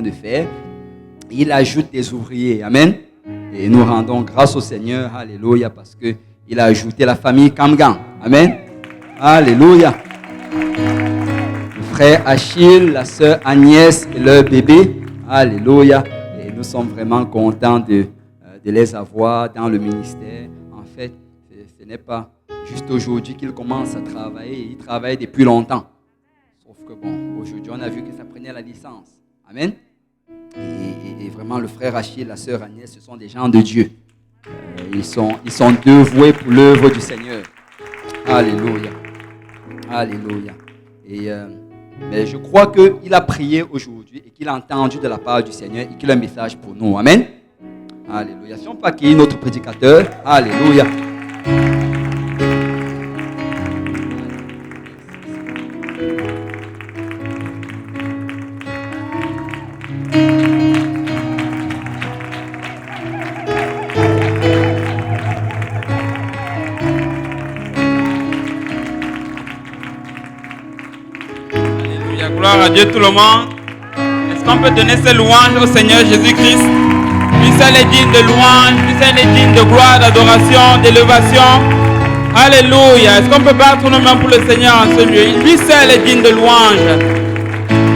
de faire. Il ajoute des ouvriers. Amen. Et nous rendons grâce au Seigneur. Alléluia. Parce qu'il a ajouté la famille Kamgan. Amen. Alléluia. Le frère Achille, la sœur Agnès et leur bébé. Alléluia. Et nous sommes vraiment contents de les avoir dans le ministère. En fait, ce n'est pas juste aujourd'hui qu'ils commencent à travailler. Ils travaillent depuis longtemps. Sauf que bon, aujourd'hui, on a vu que ça prenait la licence. Amen. Et vraiment, le frère Achille et la sœur Agnès, ce sont des gens de Dieu. Ils sont dévoués pour l'œuvre du Seigneur. Alléluia. Alléluia. Mais je crois qu'il a prié aujourd'hui et qu'il a entendu de la part du Seigneur et qu'il a un message pour nous. Amen. Alléluia. Si on peut accueillir notre prédicateur. Alléluia. Alléluia. Gloire à Dieu tout le monde. Est-ce qu'on peut donner ces louanges au Seigneur Jésus-Christ? Lui seul est digne de louange, lui seul est digne de gloire, d'adoration, d'élévation. Alléluia. Est-ce qu'on peut battre nos mains pour le Seigneur en ce lieu? Lui seul est digne de louange.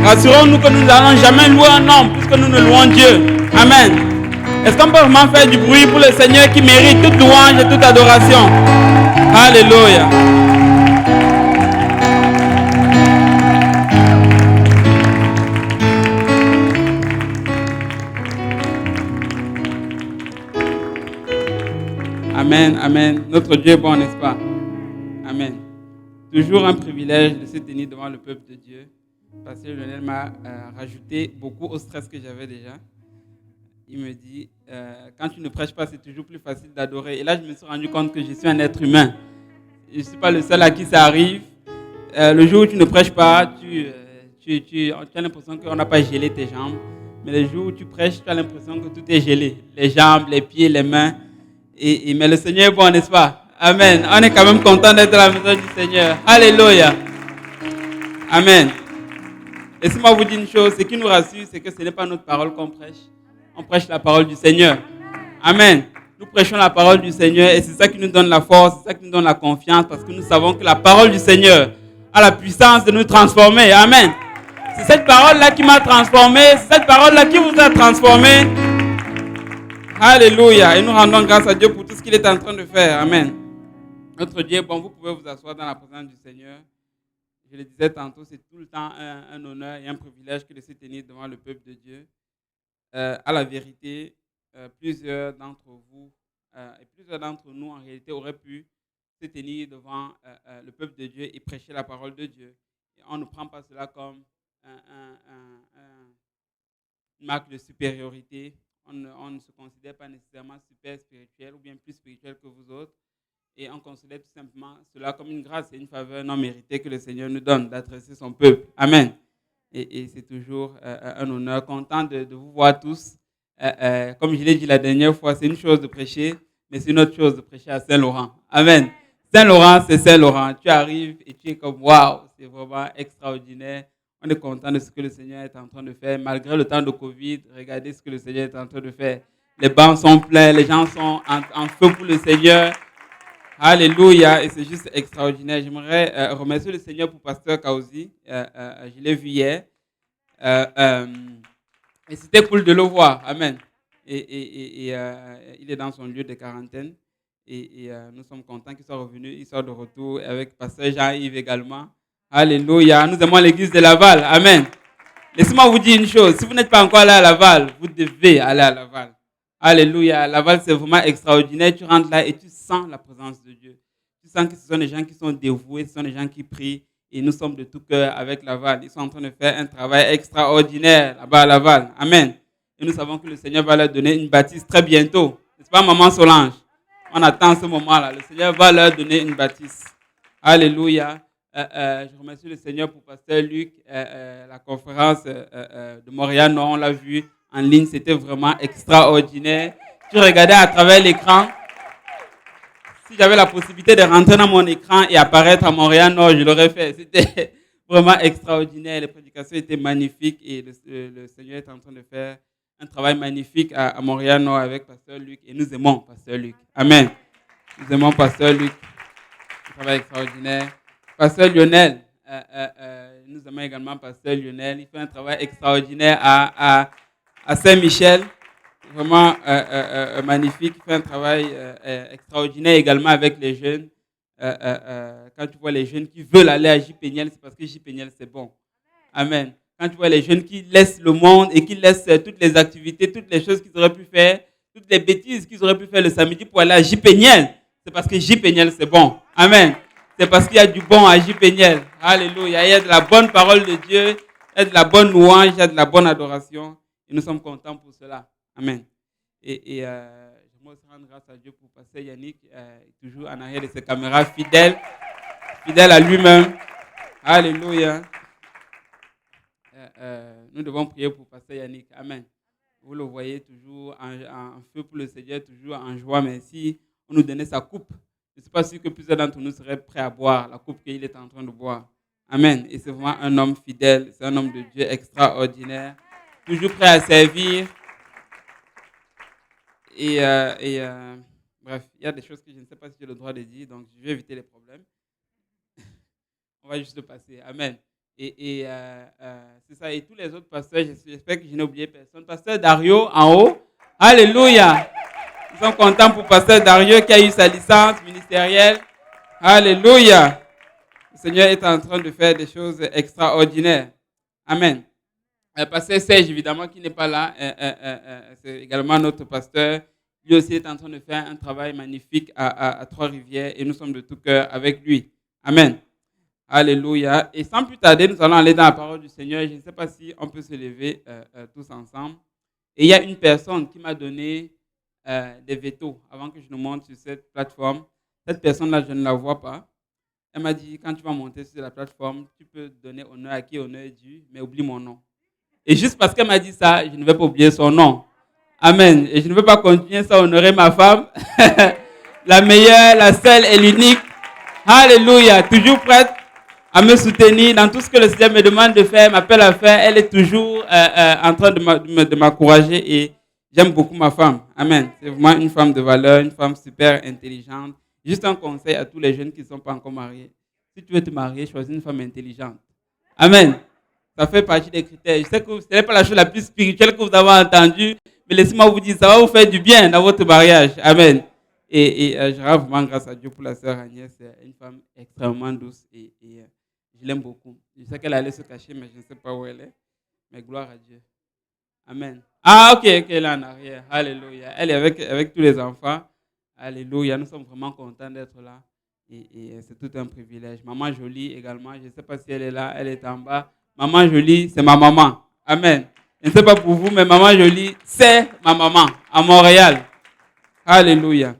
Rassurons-nous que nous n'allons jamais louer un homme puisque nous ne louons Dieu. Amen. Est-ce qu'on peut vraiment faire du bruit pour le Seigneur qui mérite toute louange et toute adoration? Alléluia. Amen, amen. Notre Dieu est bon, n'est-ce pas? Amen. Toujours un privilège de se tenir devant le peuple de Dieu. Parce que Lionel m'a rajouté beaucoup au stress que j'avais déjà. Il me dit, quand tu ne prêches pas, c'est toujours plus facile d'adorer. Et là, je me suis rendu compte que je suis un être humain. Je ne suis pas le seul à qui ça arrive. Le jour où tu ne prêches pas, tu as l'impression qu'on n'a pas gelé tes jambes. Mais le jour où tu prêches, tu as l'impression que tout est gelé. Les jambes, les pieds, les mains. Mais le Seigneur est bon, n'est-ce pas? Amen. On est quand même content d'être à la maison du Seigneur. Alléluia. Amen. Laissez-moi vous dire une chose. Ce qui nous rassure, c'est que ce n'est pas notre parole qu'on prêche. On prêche la parole du Seigneur. Amen. Nous prêchons la parole du Seigneur et c'est ça qui nous donne la force, c'est ça qui nous donne la confiance parce que nous savons que la parole du Seigneur a la puissance de nous transformer. Amen. C'est cette parole-là qui m'a transformé, c'est cette parole-là qui vous a transformé. Alléluia. Et nous rendons grâce à Dieu pour tout ce qu'il est en train de faire. Amen. Notre Dieu, bon, vous pouvez vous asseoir dans la présence du Seigneur. Je le disais tantôt, c'est tout le temps un honneur et un privilège que de se tenir devant le peuple de Dieu. À la vérité, plusieurs d'entre vous et plusieurs d'entre nous, en réalité, auraient pu se tenir devant le peuple de Dieu et prêcher la parole de Dieu. Et on ne prend pas cela comme une marque de supériorité. On ne se considère pas nécessairement super spirituel ou bien plus spirituel que vous autres. Et on considère tout simplement cela comme une grâce et une faveur non méritée que le Seigneur nous donne d'adresser son peuple. Amen. Et c'est toujours un honneur, content de vous voir tous. Comme je l'ai dit la dernière fois, c'est une chose de prêcher, mais c'est une autre chose de prêcher à Saint-Laurent. Amen. Saint-Laurent, c'est Saint-Laurent. Tu arrives et tu es comme, waouh, c'est vraiment extraordinaire. On est content de ce que le Seigneur est en train de faire. Malgré le temps de Covid, regardez ce que le Seigneur est en train de faire. Les bancs sont pleins, les gens sont en feu pour le Seigneur. Alléluia, et c'est juste extraordinaire. J'aimerais remercier le Seigneur pour Pasteur Kaouzi. Je l'ai vu hier. Et c'était cool de le voir. Amen. Et il est dans son lieu de quarantaine. Et nous sommes contents qu'il soit revenu. Il sort de retour avec Pasteur Jean-Yves également. Alléluia. Nous aimons l'église de Laval. Amen. Laissez-moi vous dire une chose. Si vous n'êtes pas encore allé à Laval, vous devez aller à Laval. Alléluia. Laval, c'est vraiment extraordinaire. Tu rentres là et tu sens la présence de Dieu. Tu sens que ce sont des gens qui sont dévoués, ce sont des gens qui prient. Et nous sommes de tout cœur avec Laval. Ils sont en train de faire un travail extraordinaire là-bas à Laval. Amen. Et nous savons que le Seigneur va leur donner une baptise très bientôt. N'est-ce pas, Maman Solange? On attend ce moment-là. Le Seigneur va leur donner une baptise. Alléluia. Je remercie le Seigneur pour Pasteur Luc. La conférence de Montréal, on l'a vu en ligne. C'était vraiment extraordinaire. Tu regardais à travers l'écran. Si j'avais la possibilité de rentrer dans mon écran et apparaître à Montréal, je l'aurais fait. C'était vraiment extraordinaire. Les prédications étaient magnifiques et le Seigneur est en train de faire un travail magnifique à Montréal-Nord avec Pasteur Luc. Et nous aimons Pasteur Luc. Amen. Nous aimons Pasteur Luc. Un travail extraordinaire. Pasteur Lionel. Nous aimons également Pasteur Lionel. Il fait un travail extraordinaire à Saint-Michel. Vraiment magnifique. Il fait un travail extraordinaire également avec les jeunes. Quand tu vois les jeunes qui veulent aller à JPNL, c'est parce que JPNL, c'est bon. Amen. Quand tu vois les jeunes qui laissent le monde et qui laissent toutes les activités, toutes les choses qu'ils auraient pu faire, toutes les bêtises qu'ils auraient pu faire le samedi pour aller à JPNL, c'est parce que JPNL, c'est bon. Amen. C'est parce qu'il y a du bon à JPNL. Alléluia. Il y a de la bonne parole de Dieu, il y a de la bonne louange, il y a de la bonne adoration. Et nous sommes contents pour cela. Amen. Et j'aimerais aussi rendre grâce à Dieu pour passer Yannick, toujours en arrière de ses caméras, fidèle à lui-même. Alléluia. Nous devons prier pour passer Yannick. Amen. Vous le voyez toujours en feu pour le Seigneur, toujours en joie. Mais si on nous donnait sa coupe, je ne suis pas sûr que plusieurs d'entre nous seraient prêts à boire la coupe qu'il est en train de boire. Amen. Et c'est vraiment un homme fidèle, c'est un homme de Dieu extraordinaire, toujours prêt à servir. Bref, il y a des choses que je ne sais pas si j'ai le droit de dire, donc je vais éviter les problèmes. On va juste le passer. Amen. C'est ça. Et tous les autres pasteurs, j'espère que je n'ai oublié personne. Pasteur Dario, en haut. Alléluia. Nous sommes contents pour Pasteur Dario qui a eu sa licence ministérielle. Alléluia. Le Seigneur est en train de faire des choses extraordinaires. Amen. Pasteur Serge, évidemment, qui n'est pas là, c'est également notre pasteur. Lui aussi est en train de faire un travail magnifique à Trois-Rivières et nous sommes de tout cœur avec lui. Amen. Alléluia. Et sans plus tarder, nous allons aller dans la parole du Seigneur. Je ne sais pas si on peut se lever tous ensemble. Et il y a une personne qui m'a donné des vétos avant que je ne monte sur cette plateforme. Cette personne-là, je ne la vois pas. Elle m'a dit, quand tu vas monter sur la plateforme, tu peux donner honneur à qui honneur est dû, mais oublie mon nom. Et juste parce qu'elle m'a dit ça, je ne vais pas oublier son nom. Amen. Et je ne veux pas continuer sans honorer ma femme. La meilleure, la seule et l'unique. Alléluia. Toujours prête à me soutenir dans tout ce que le Seigneur me demande de faire, m'appelle à faire. Elle est toujours en train de m'encourager et j'aime beaucoup ma femme. Amen. C'est vraiment une femme de valeur, une femme super intelligente. Juste un conseil à tous les jeunes qui ne sont pas encore mariés. Si tu veux te marier, choisis une femme intelligente. Amen. Ça fait partie des critères. Je sais que ce n'est pas la chose la plus spirituelle que vous avez entendue, mais laissez-moi vous dire, ça va vous faire du bien dans votre mariage. Amen. Et je rends vraiment grâce à Dieu pour la sœur Agnès. C'est une femme extrêmement douce et je l'aime beaucoup. Je sais qu'elle allait se cacher, mais je ne sais pas où elle est. Mais gloire à Dieu. Amen. Ah, ok, elle est en arrière. Alléluia. Elle est avec tous les enfants. Alléluia. Nous sommes vraiment contents d'être là. Et c'est tout un privilège. Maman Jolie également. Je ne sais pas si elle est là. Elle est en bas. Maman Jolie, c'est ma maman. Amen. Je ne sais pas pour vous, mais Maman Jolie, c'est ma maman à Montréal. Alléluia.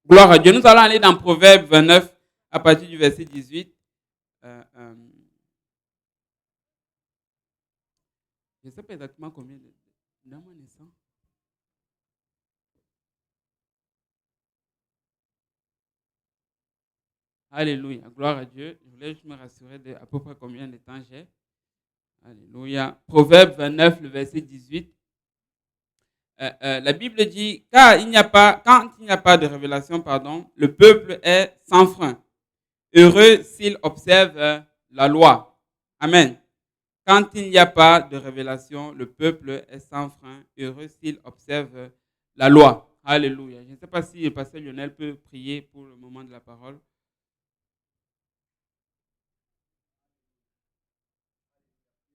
Gloire à Dieu. Nous allons aller dans Proverbe 29 à partir du verset 18. Je ne sais pas exactement combien dans ma naissance. Alléluia. Gloire à Dieu. Je voulais juste me rassurer de à peu près combien de temps j'ai. Alléluia. Proverbe 29, le verset 18. La Bible dit, quand il n'y a pas de révélation, le peuple est sans frein. Heureux s'il observe la loi. Amen. Quand il n'y a pas de révélation, le peuple est sans frein. Heureux s'il observe la loi. Alléluia. Je ne sais pas si le pasteur Lionel peut prier pour le moment de la parole.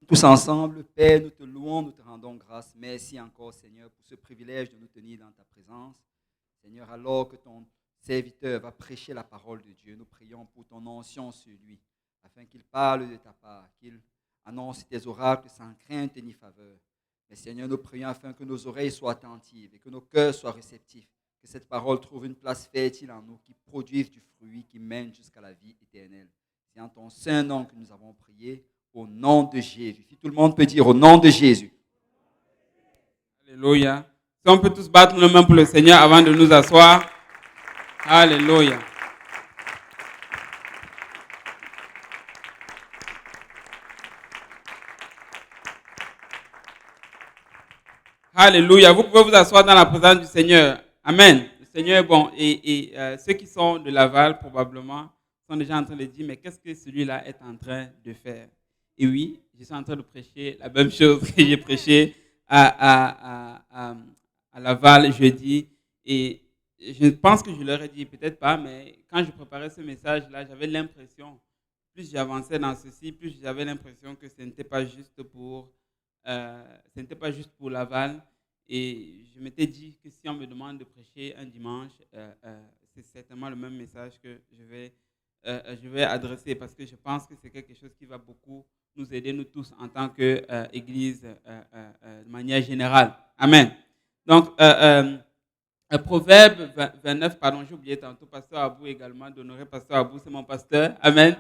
Tous ensemble, Père, nous te louons, nous te rendons grâce. Merci encore, Seigneur, pour ce privilège de nous tenir dans ta présence. Seigneur, alors que ton serviteur va prêcher la parole de Dieu, nous prions pour ton onction sur lui, afin qu'il parle de ta part, qu'il annonce tes oracles sans crainte ni faveur. Mais Seigneur, nous prions afin que nos oreilles soient attentives et que nos cœurs soient réceptifs, que cette parole trouve une place fertile en nous, qui produise du fruit, qui mène jusqu'à la vie éternelle. C'est en ton saint nom que nous avons prié. Au nom de Jésus. Si tout le monde peut dire au nom de Jésus. Alléluia. Si on peut tous battre nos mains pour le Seigneur avant de nous asseoir. Alléluia. Alléluia. Vous pouvez vous asseoir dans la présence du Seigneur. Amen. Le Seigneur est bon. Et ceux qui sont de Laval, probablement, sont déjà en train de dire, mais qu'est-ce que celui-là est en train de faire? Et oui, je suis en train de prêcher la même chose que j'ai prêché à Laval jeudi. Et je pense que je leur ai dit, peut-être pas, mais quand je préparais ce message-là, j'avais l'impression, plus j'avançais dans ceci, plus j'avais l'impression que ce n'était pas juste pour Laval. Et je m'étais dit que si on me demande de prêcher un dimanche, c'est certainement le même message que je vais adresser parce que je pense que c'est quelque chose qui va beaucoup nous aider, nous tous, en tant qu'Église, de manière générale. Amen. Donc, Proverbe 29, pardon, j'ai oublié tantôt, Pasteur Abou également, d'honorer Pasteur Abou, c'est mon pasteur. Amen.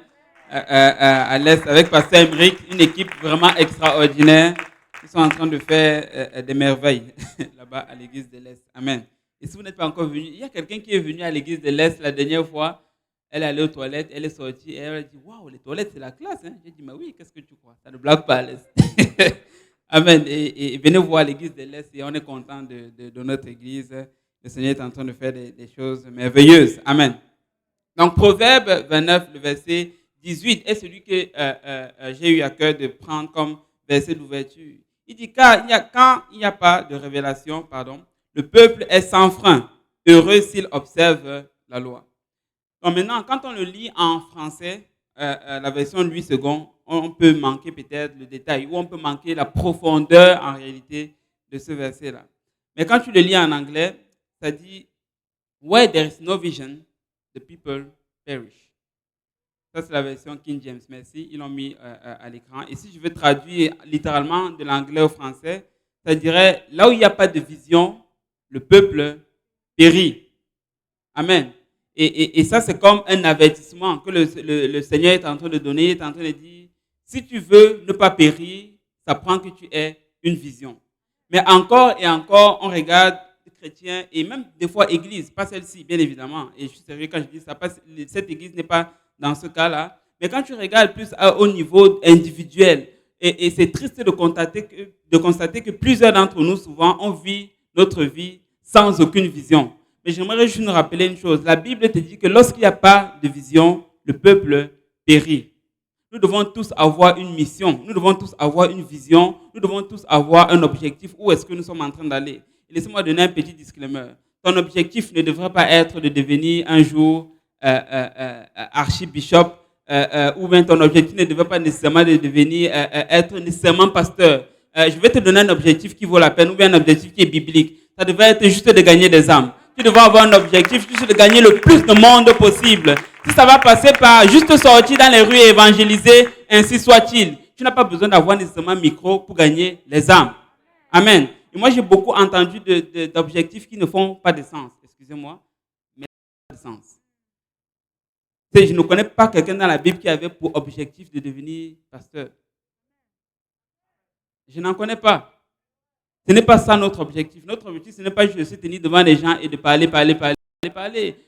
À l'Est, avec Pasteur Emeric, une équipe vraiment extraordinaire. Ils sont en train de faire des merveilles là-bas à l'église de l'Est. Amen. Et si vous n'êtes pas encore venu, il y a quelqu'un qui est venu à l'église de l'Est la dernière fois. Elle est allée aux toilettes, elle est sortie et elle a dit, waouh, les toilettes, c'est la classe. Hein? J'ai dit, mais oui, qu'est-ce que tu crois? Ça ne blague pas à l'Est. Amen. Et venez voir l'église de l'Est et on est content de notre église. Le Seigneur est en train de faire des choses merveilleuses. Amen. Donc, Proverbe 29, le verset 18 est celui que j'ai eu à cœur de prendre comme verset d'ouverture. Il dit, quand il n'y a pas de révélation, le peuple est sans frein, heureux s'il observe la loi. Donc maintenant, quand on le lit en français, la version Louis II, on peut manquer peut-être le détail ou on peut manquer la profondeur en réalité de ce verset-là. Mais quand tu le lis en anglais, ça dit « Where there is no vision, the people perish ». Ça, c'est la version King James. Merci, ils l'ont mis à l'écran. Et si je veux traduire littéralement de l'anglais au français, ça dirait « Là où il n'y a pas de vision, le peuple périt ». Amen. Et ça, c'est comme un avertissement que le Seigneur est en train de donner. Il est en train de dire, si tu veux ne pas périr, ça prend que tu aies une vision. Mais encore et encore, on regarde les chrétiens et même des fois églises, pas celle-ci, bien évidemment. Et je suis sérieux quand je dis ça, cette église n'est pas dans ce cas-là. Mais quand tu regardes plus au niveau individuel, et c'est triste de constater que plusieurs d'entre nous, souvent, on vit notre vie sans aucune vision. Mais j'aimerais juste nous rappeler une chose. La Bible te dit que lorsqu'il n'y a pas de vision, le peuple périt. Nous devons tous avoir une mission. Nous devons tous avoir une vision. Nous devons tous avoir un objectif. Où est-ce que nous sommes en train d'aller? Laissez-moi donner un petit disclaimer. Ton objectif ne devrait pas être de devenir un jour archibishop ou bien ton objectif ne devrait pas nécessairement de devenir être nécessairement pasteur. Je vais te donner un objectif qui vaut la peine ou bien un objectif qui est biblique. Ça devrait être juste de gagner des âmes. Tu devrais avoir un objectif juste de gagner le plus de monde possible. Si ça va passer par juste sortir dans les rues et évangéliser, ainsi soit-il. Tu n'as pas besoin d'avoir nécessairement un micro pour gagner les âmes. Amen. Et moi, j'ai beaucoup entendu d'objectifs qui ne font pas de sens. Excusez-moi, mais pas de sens. Je ne connais pas quelqu'un dans la Bible qui avait pour objectif de devenir pasteur. Je n'en connais pas. Ce n'est pas ça notre objectif. Notre objectif, ce n'est pas juste de se tenir devant les gens et de parler.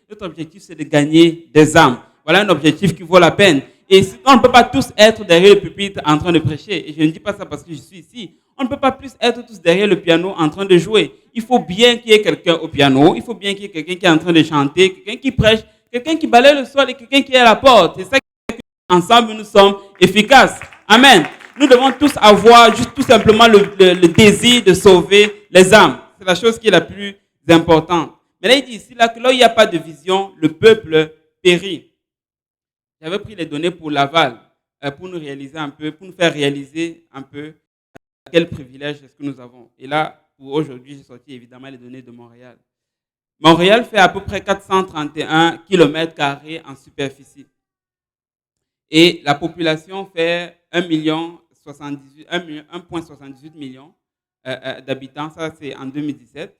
Notre objectif, c'est de gagner des âmes. Voilà un objectif qui vaut la peine. Et on ne peut pas tous être derrière le pupitre en train de prêcher. Et je ne dis pas ça parce que je suis ici. On ne peut pas plus être tous derrière le piano en train de jouer. Il faut bien qu'il y ait quelqu'un au piano. Il faut bien qu'il y ait quelqu'un qui est en train de chanter, quelqu'un qui prêche, quelqu'un qui balaye le sol et quelqu'un qui est à la porte. C'est ça qui fait qu'ensemble, nous sommes efficaces. Amen. Nous devons tous avoir juste tout simplement le désir de sauver les âmes. C'est la chose qui est la plus importante. Mais là, il dit ici, là où il n'y a pas de vision, le peuple périt. J'avais pris les données pour Laval, pour nous faire réaliser un peu quel privilège est-ce que nous avons. Et là, pour aujourd'hui, j'ai sorti évidemment les données de Montréal. Montréal fait à peu près 431 km² en superficie. Et la population fait 1,78 million d'habitants. Ça, c'est en 2017.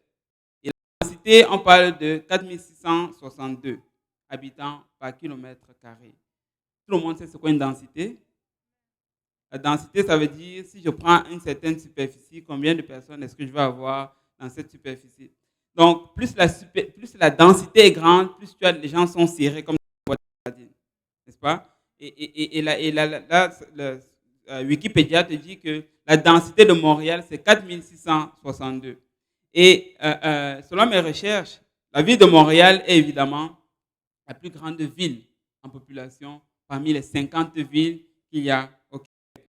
Et la densité, on parle de 4662 habitants par kilomètre carré. Tout le monde sait ce qu'est une densité. La densité, ça veut dire, si je prends une certaine superficie, combien de personnes est-ce que je vais avoir dans cette superficie? Donc, plus la densité est grande, plus les gens sont serrés comme n'est-ce pas? Et là, Wikipédia te dit que la densité de Montréal, c'est 4662. Et selon mes recherches, la ville de Montréal est évidemment la plus grande ville en population parmi les 50 villes qu'il y a au Québec.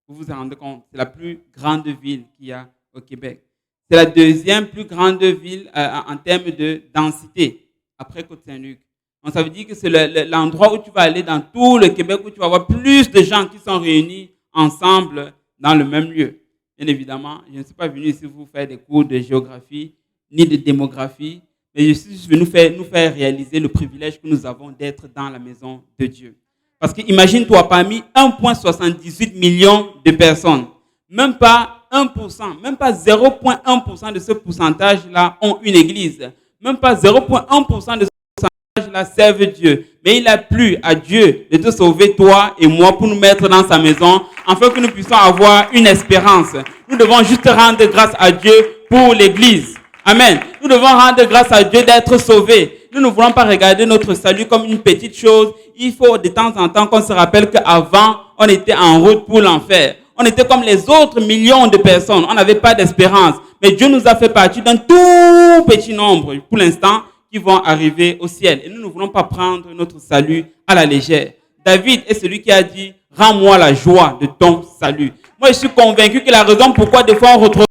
Vous vous en rendez compte, c'est la plus grande ville qu'il y a au Québec. C'est la deuxième plus grande ville en termes de densité, après Côte-Saint-Luc. Donc ça veut dire que c'est l'endroit où tu vas aller dans tout le Québec, où tu vas avoir plus de gens qui sont réunis ensemble dans le même lieu. Bien évidemment, je ne suis pas venu ici vous faire des cours de géographie ni de démographie, mais je suis venu nous faire réaliser le privilège que nous avons d'être dans la maison de Dieu. Parce que imagine-toi, parmi 1,78 million de personnes, même pas 1%, même pas 0,1% de ce pourcentage-là ont une église. Même pas 0,1% de ce pourcentage-là servent Dieu. Mais il a plu à Dieu de te sauver, toi et moi, pour nous mettre dans sa maison, afin que nous puissions avoir une espérance. Nous devons juste rendre grâce à Dieu pour l'église. Amen. Nous devons rendre grâce à Dieu d'être sauvés. Nous ne voulons pas regarder notre salut comme une petite chose. Il faut de temps en temps qu'on se rappelle qu'avant, on était en route pour l'enfer. On était comme les autres millions de personnes. On n'avait pas d'espérance. Mais Dieu nous a fait partie d'un tout petit nombre, pour l'instant, qui vont arriver au ciel. Et nous ne voulons pas prendre notre salut à la légère. David est celui qui a dit, rends-moi la joie de ton salut. Moi, je suis convaincu que la raison pourquoi des fois on retrouve,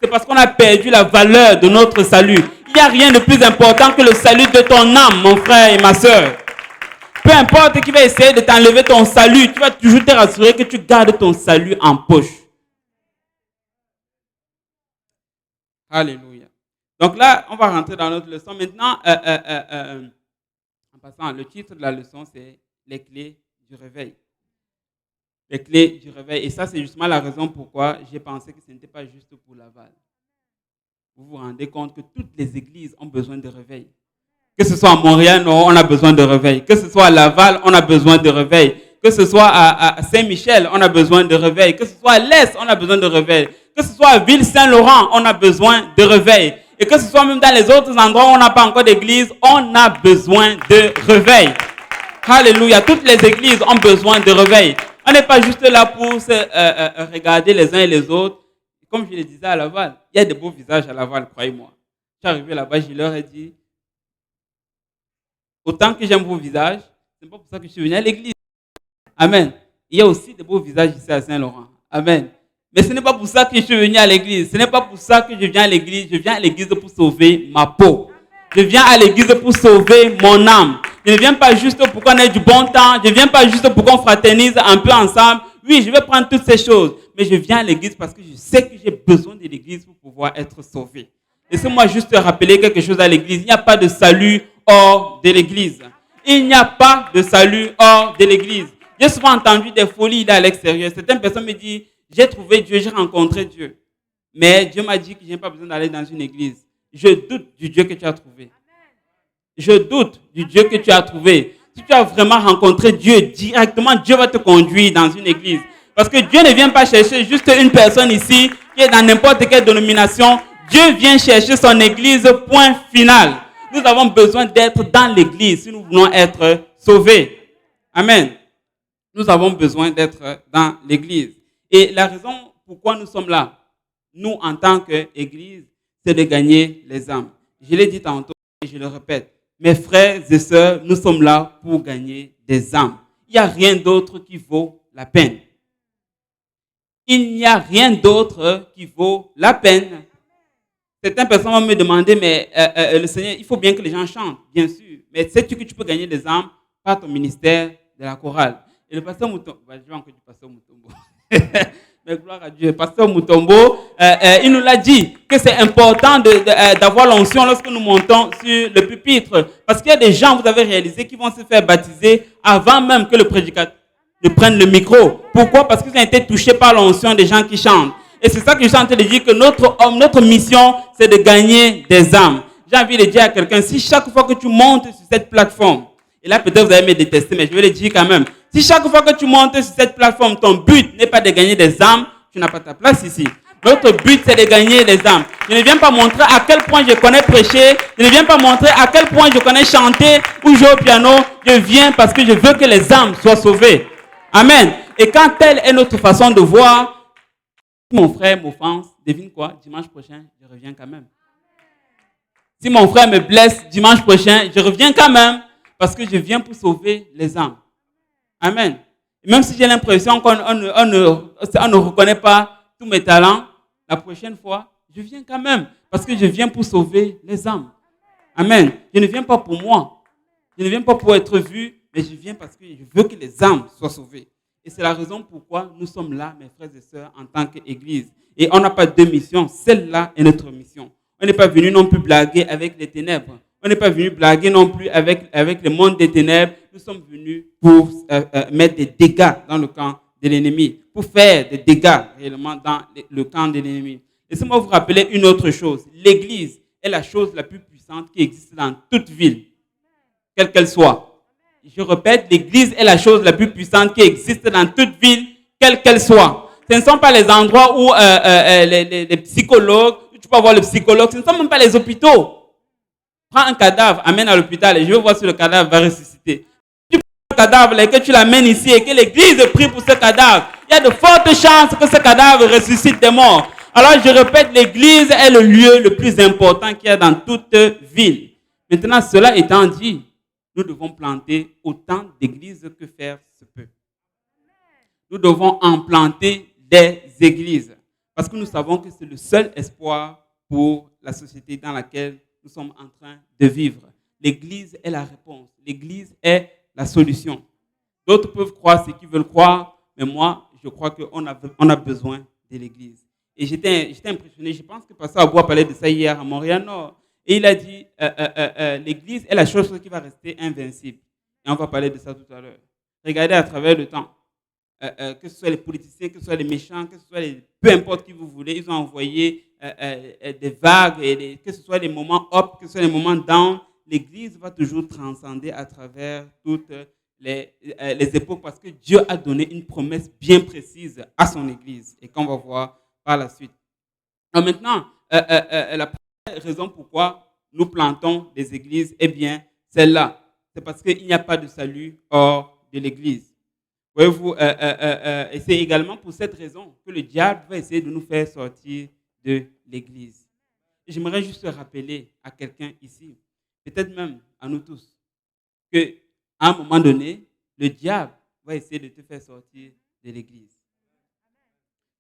c'est parce qu'on a perdu la valeur de notre salut. Il n'y a rien de plus important que le salut de ton âme, mon frère et ma sœur. Peu importe qui va essayer de t'enlever ton salut, tu vas toujours te rassurer que tu gardes ton salut en poche. Alléluia. Donc là, on va rentrer dans notre leçon. Maintenant, en passant, le titre de la leçon, c'est « Les clés du réveil ». Les clés du réveil. Et ça, c'est justement la raison pourquoi j'ai pensé que ce n'était pas juste pour Laval. Vous vous rendez compte que toutes les églises ont besoin de réveil. Que ce soit à Montréal, on a besoin de réveil. Que ce soit à Laval, on a besoin de réveil. Que ce soit à Saint-Michel, on a besoin de réveil. Que ce soit à l'Est, on a besoin de réveil. Que ce soit à Ville-Saint-Laurent, on a besoin de réveil. Et que ce soit même dans les autres endroits où on n'a pas encore d'église, on a besoin de réveil. Alléluia. Toutes les églises ont besoin de réveil. On n'est pas juste là pour se regarder les uns et les autres. Comme je le disais à Laval, il y a de beaux visages à Laval, croyez-moi. Je suis arrivé là-bas, je leur ai dit, autant que j'aime vos visages, ce n'est pas pour ça que je suis venu à l'église. Amen. Il y a aussi de beaux visages ici à Saint-Laurent. Amen. Mais ce n'est pas pour ça que je suis venu à l'église. Ce n'est pas pour ça que je viens à l'église. Je viens à l'église pour sauver ma peau. Je viens à l'église pour sauver mon âme. Je ne viens pas juste pour qu'on ait du bon temps. Je ne viens pas juste pour qu'on fraternise un peu ensemble. Oui, je vais prendre toutes ces choses. Mais je viens à l'église parce que je sais que j'ai besoin de l'église pour pouvoir être sauvé. Laissez-moi juste rappeler quelque chose à l'église. Il n'y a pas de salut hors de l'église. Il n'y a pas de salut hors de l'église. J'ai souvent entendu des folies là à l'extérieur. Certaines personnes me disent, j'ai trouvé Dieu, j'ai rencontré Dieu. Mais Dieu m'a dit que je n'ai pas besoin d'aller dans une église. Je doute du Dieu que tu as trouvé. Je doute du Dieu que tu as trouvé. Si tu as vraiment rencontré Dieu directement, Dieu va te conduire dans une église. Parce que Dieu ne vient pas chercher juste une personne ici qui est dans n'importe quelle dénomination. Dieu vient chercher son église, point final. Nous avons besoin d'être dans l'église si nous voulons être sauvés. Amen. Nous avons besoin d'être dans l'église. Et la raison pourquoi nous sommes là, nous en tant qu'église, c'est de gagner les âmes. Je l'ai dit tantôt et je le répète. Mes frères et sœurs, nous sommes là pour gagner des âmes. Il n'y a rien d'autre qui vaut la peine. Il n'y a rien d'autre qui vaut la peine. Certaines personnes vont me demander, mais le Seigneur, il faut bien que les gens chantent, bien sûr. Mais sais-tu que tu peux gagner des âmes par ton ministère de la chorale? Et le pasteur Moutombo, je vais encore du pasteur Moutombo. Mais gloire à Dieu, pasteur Moutombo, il nous l'a dit que c'est important d'avoir l'onction lorsque nous montons sur le pupitre. Parce qu'il y a des gens, vous avez réalisé, qui vont se faire baptiser avant même que le prédicateur ne prenne le micro. Pourquoi? Parce qu'ils ont été touchés par l'onction des gens qui chantent. Et c'est ça que je suis en train de dire, que notre mission, c'est de gagner des âmes. J'ai envie de dire à quelqu'un, si chaque fois que tu montes sur cette plateforme, et là peut-être vous allez me détester, mais je vais le dire quand même, si chaque fois que tu montes sur cette plateforme, ton but n'est pas de gagner des âmes, tu n'as pas ta place ici. Notre but, c'est de gagner des âmes. Je ne viens pas montrer à quel point je connais prêcher, je ne viens pas montrer à quel point je connais chanter ou jouer au piano, je viens parce que je veux que les âmes soient sauvées. Amen. Et quand telle est notre façon de voir, si mon frère m'offense, devine quoi? Dimanche prochain, je reviens quand même. Si mon frère me blesse dimanche prochain, je reviens quand même parce que je viens pour sauver les âmes. Amen. Et même si j'ai l'impression qu'on ne reconnaît pas tous mes talents, la prochaine fois, je viens quand même parce que je viens pour sauver les âmes. Amen. Je ne viens pas pour moi. Je ne viens pas pour être vu, mais je viens parce que je veux que les âmes soient sauvées. Et c'est la raison pourquoi nous sommes là, mes frères et sœurs, en tant qu'Église. Et on n'a pas deux missions. Celle-là est notre mission. On n'est pas venu non plus blaguer avec les ténèbres. On n'est pas venu blaguer non plus avec le monde des ténèbres. Nous sommes venus pour mettre des dégâts dans le camp de l'ennemi, pour faire des dégâts réellement dans le camp de l'ennemi. Laissez-moi vous rappeler une autre chose. L'Église est la chose la plus puissante qui existe dans toute ville, quelle qu'elle soit. Je répète, l'Église est la chose la plus puissante qui existe dans toute ville, quelle qu'elle soit. Ce ne sont pas les endroits où les psychologues, tu peux voir le psychologue, ce ne sont même pas les hôpitaux. Prends un cadavre, amène à l'hôpital et je veux voir si le cadavre va ressusciter. Tu prends un cadavre et que tu l'amènes ici et que l'Église prie pour ce cadavre, il y a de fortes chances que ce cadavre ressuscite des morts. Alors je répète, l'Église est le lieu le plus important qu'il y a dans toute ville. Maintenant, cela étant dit, nous devons planter autant d'églises que faire se peut. Nous devons en planter des églises. Parce que nous savons que c'est le seul espoir pour la société dans laquelle nous sommes en train de vivre. L'église est la réponse. L'église est la solution. D'autres peuvent croire ce qu'ils veulent croire, mais moi, je crois qu'on a besoin de l'église. Et j'étais impressionné. Je pense que Pasteur Abou a parlé de ça hier à Montréal-Nord. Et il a dit, l'église est la chose qui va rester invincible. Et on va parler de ça tout à l'heure. Regardez à travers le temps. Que ce soit les politiciens, que ce soit les méchants, que ce soit peu importe qui vous voulez, ils ont envoyé des vagues, que ce soit les moments up, que ce soit les moments down. L'église va toujours transcender à travers toutes les époques parce que Dieu a donné une promesse bien précise à son église et qu'on va voir par la suite. Alors maintenant, la première raison pourquoi nous plantons des églises, eh bien, celle-là. C'est parce qu'il n'y a pas de salut hors de l'église. Voyez-vous, et c'est également pour cette raison que le diable va essayer de nous faire sortir de l'église. Et j'aimerais juste rappeler à quelqu'un ici, peut-être même à nous tous, qu'à un moment donné, le diable va essayer de te faire sortir de l'église.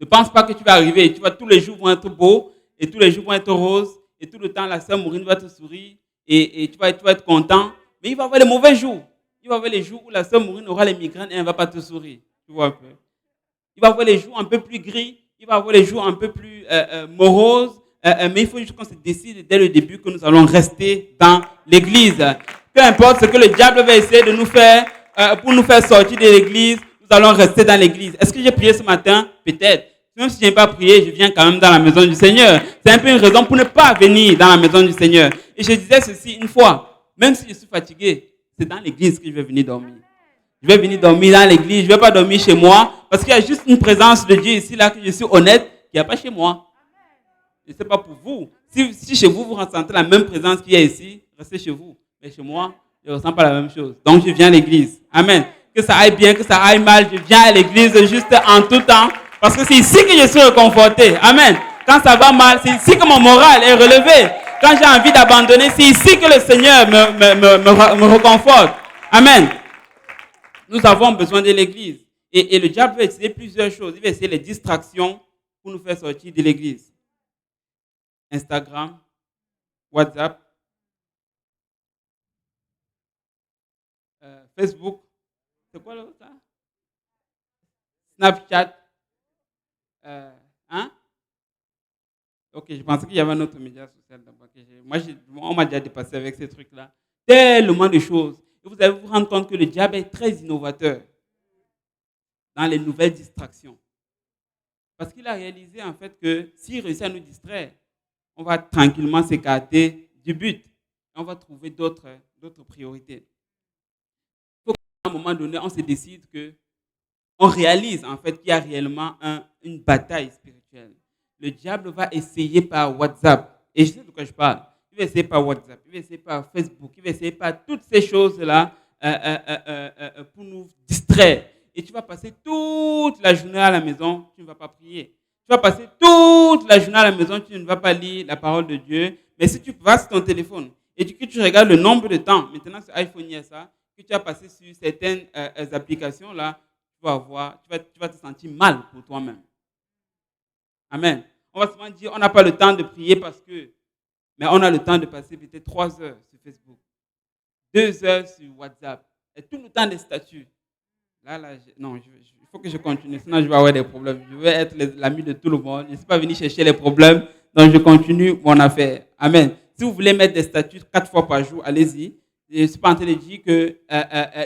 Ne pense pas que tu vas arriver et tous les jours vont être beaux, et tous les jours vont être roses, et tout le temps la sœur Maureen va te sourire, et tu vas être content, mais il va y avoir les mauvais jours. Il va y avoir les jours où la sœur Maureen aura les migraines et elle ne va pas te sourire. Tu vois un peu. Il va y avoir les jours un peu plus gris, il va y avoir les jours un peu plus moroses, mais il faut juste qu'on se décide dès le début que nous allons rester dans l'église. Peu importe ce que le diable va essayer de nous faire, pour nous faire sortir de l'église, nous allons rester dans l'église. Est-ce que j'ai prié ce matin? Peut-être. Même si je n'ai pas prié, je viens quand même dans la maison du Seigneur. C'est un peu une raison pour ne pas venir dans la maison du Seigneur. Et je disais ceci une fois, même si je suis fatigué, c'est dans l'église que je vais venir dormir. Je vais venir dormir dans l'église, je ne vais pas dormir chez moi, parce qu'il y a juste une présence de Dieu ici, là, que je suis honnête, qu'il n'y a pas chez moi. Je ne sais pas pour vous. Si chez vous, vous ressentez la même présence qu'il y a ici, restez chez vous. Mais chez moi, je ne ressens pas la même chose. Donc, je viens à l'église. Amen. Que ça aille bien, que ça aille mal, je viens à l'église juste en tout temps, parce que c'est ici que je suis réconforté. Amen. Quand ça va mal, c'est ici que mon moral est relevé. Quand j'ai envie d'abandonner, c'est ici que le Seigneur me réconforte. Amen. Nous avons besoin de l'église. Et le diable va essayer plusieurs choses. Il va essayer les distractions pour nous faire sortir de l'église. Instagram, WhatsApp, Facebook. C'est quoi l'autre? Snapchat. Ok, je pensais qu'il y avait un autre média social d'abord. On m'a déjà dépassé avec ces trucs-là. Tellement de choses. Et vous allez vous rendre compte que le diable est très innovateur dans les nouvelles distractions. Parce qu'il a réalisé en fait que s'il réussit à nous distraire, on va tranquillement s'écarter du but. Et on va trouver d'autres priorités. Il faut qu'à un moment donné, on se décide qu'on réalise en fait qu'il y a réellement une bataille spirituelle. Le diable va essayer par WhatsApp. Et je sais de quoi je parle. Il va essayer par WhatsApp, il va essayer par Facebook, il va essayer par toutes ces choses-là pour nous distraire. et tu vas passer toute la journée à la maison, tu ne vas pas prier. Tu vas passer toute la journée à la maison, tu ne vas pas lire la parole de Dieu. Mais si tu vas sur ton téléphone et que tu regardes le nombre de temps, maintenant sur iPhone, il y a ça, que tu as passé sur certaines applications-là, tu vas te sentir mal pour toi-même. Amen. On va souvent dire, on n'a pas le temps de prier mais on a le temps de passer peut-être 3 heures sur Facebook, 2 heures sur WhatsApp, et tout le temps des statuts. Il faut que je continue, sinon je vais avoir des problèmes. Je vais être l'ami de tout le monde. Je ne suis pas venu chercher les problèmes, donc je continue mon affaire. Amen. Si vous voulez mettre des statuts 4 fois par jour, allez-y. Je ne suis pas en train de dire qu'il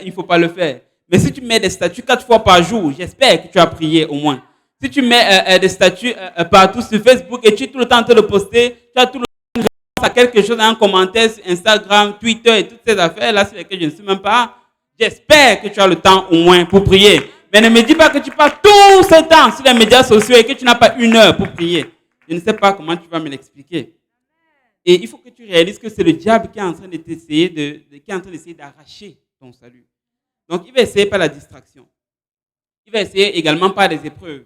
ne faut pas le faire. Mais si tu mets des statuts 4 fois par jour, j'espère que tu as prié au moins. Si tu mets des statuts partout sur Facebook et tu es tout le temps en train de poster, tu as tout le temps une réponse à quelque chose, un commentaire sur Instagram, Twitter et toutes ces affaires-là sur lesquelles je ne suis même pas, j'espère que tu as le temps au moins pour prier. Mais ne me dis pas que tu passes tout ce temps sur les médias sociaux et que tu n'as pas 1 heure pour prier. Je ne sais pas comment tu vas me l'expliquer. Et il faut que tu réalises que c'est le diable qui est en train d'essayer d'arracher ton salut. Donc, il va essayer par la distraction. Il va essayer également par les épreuves.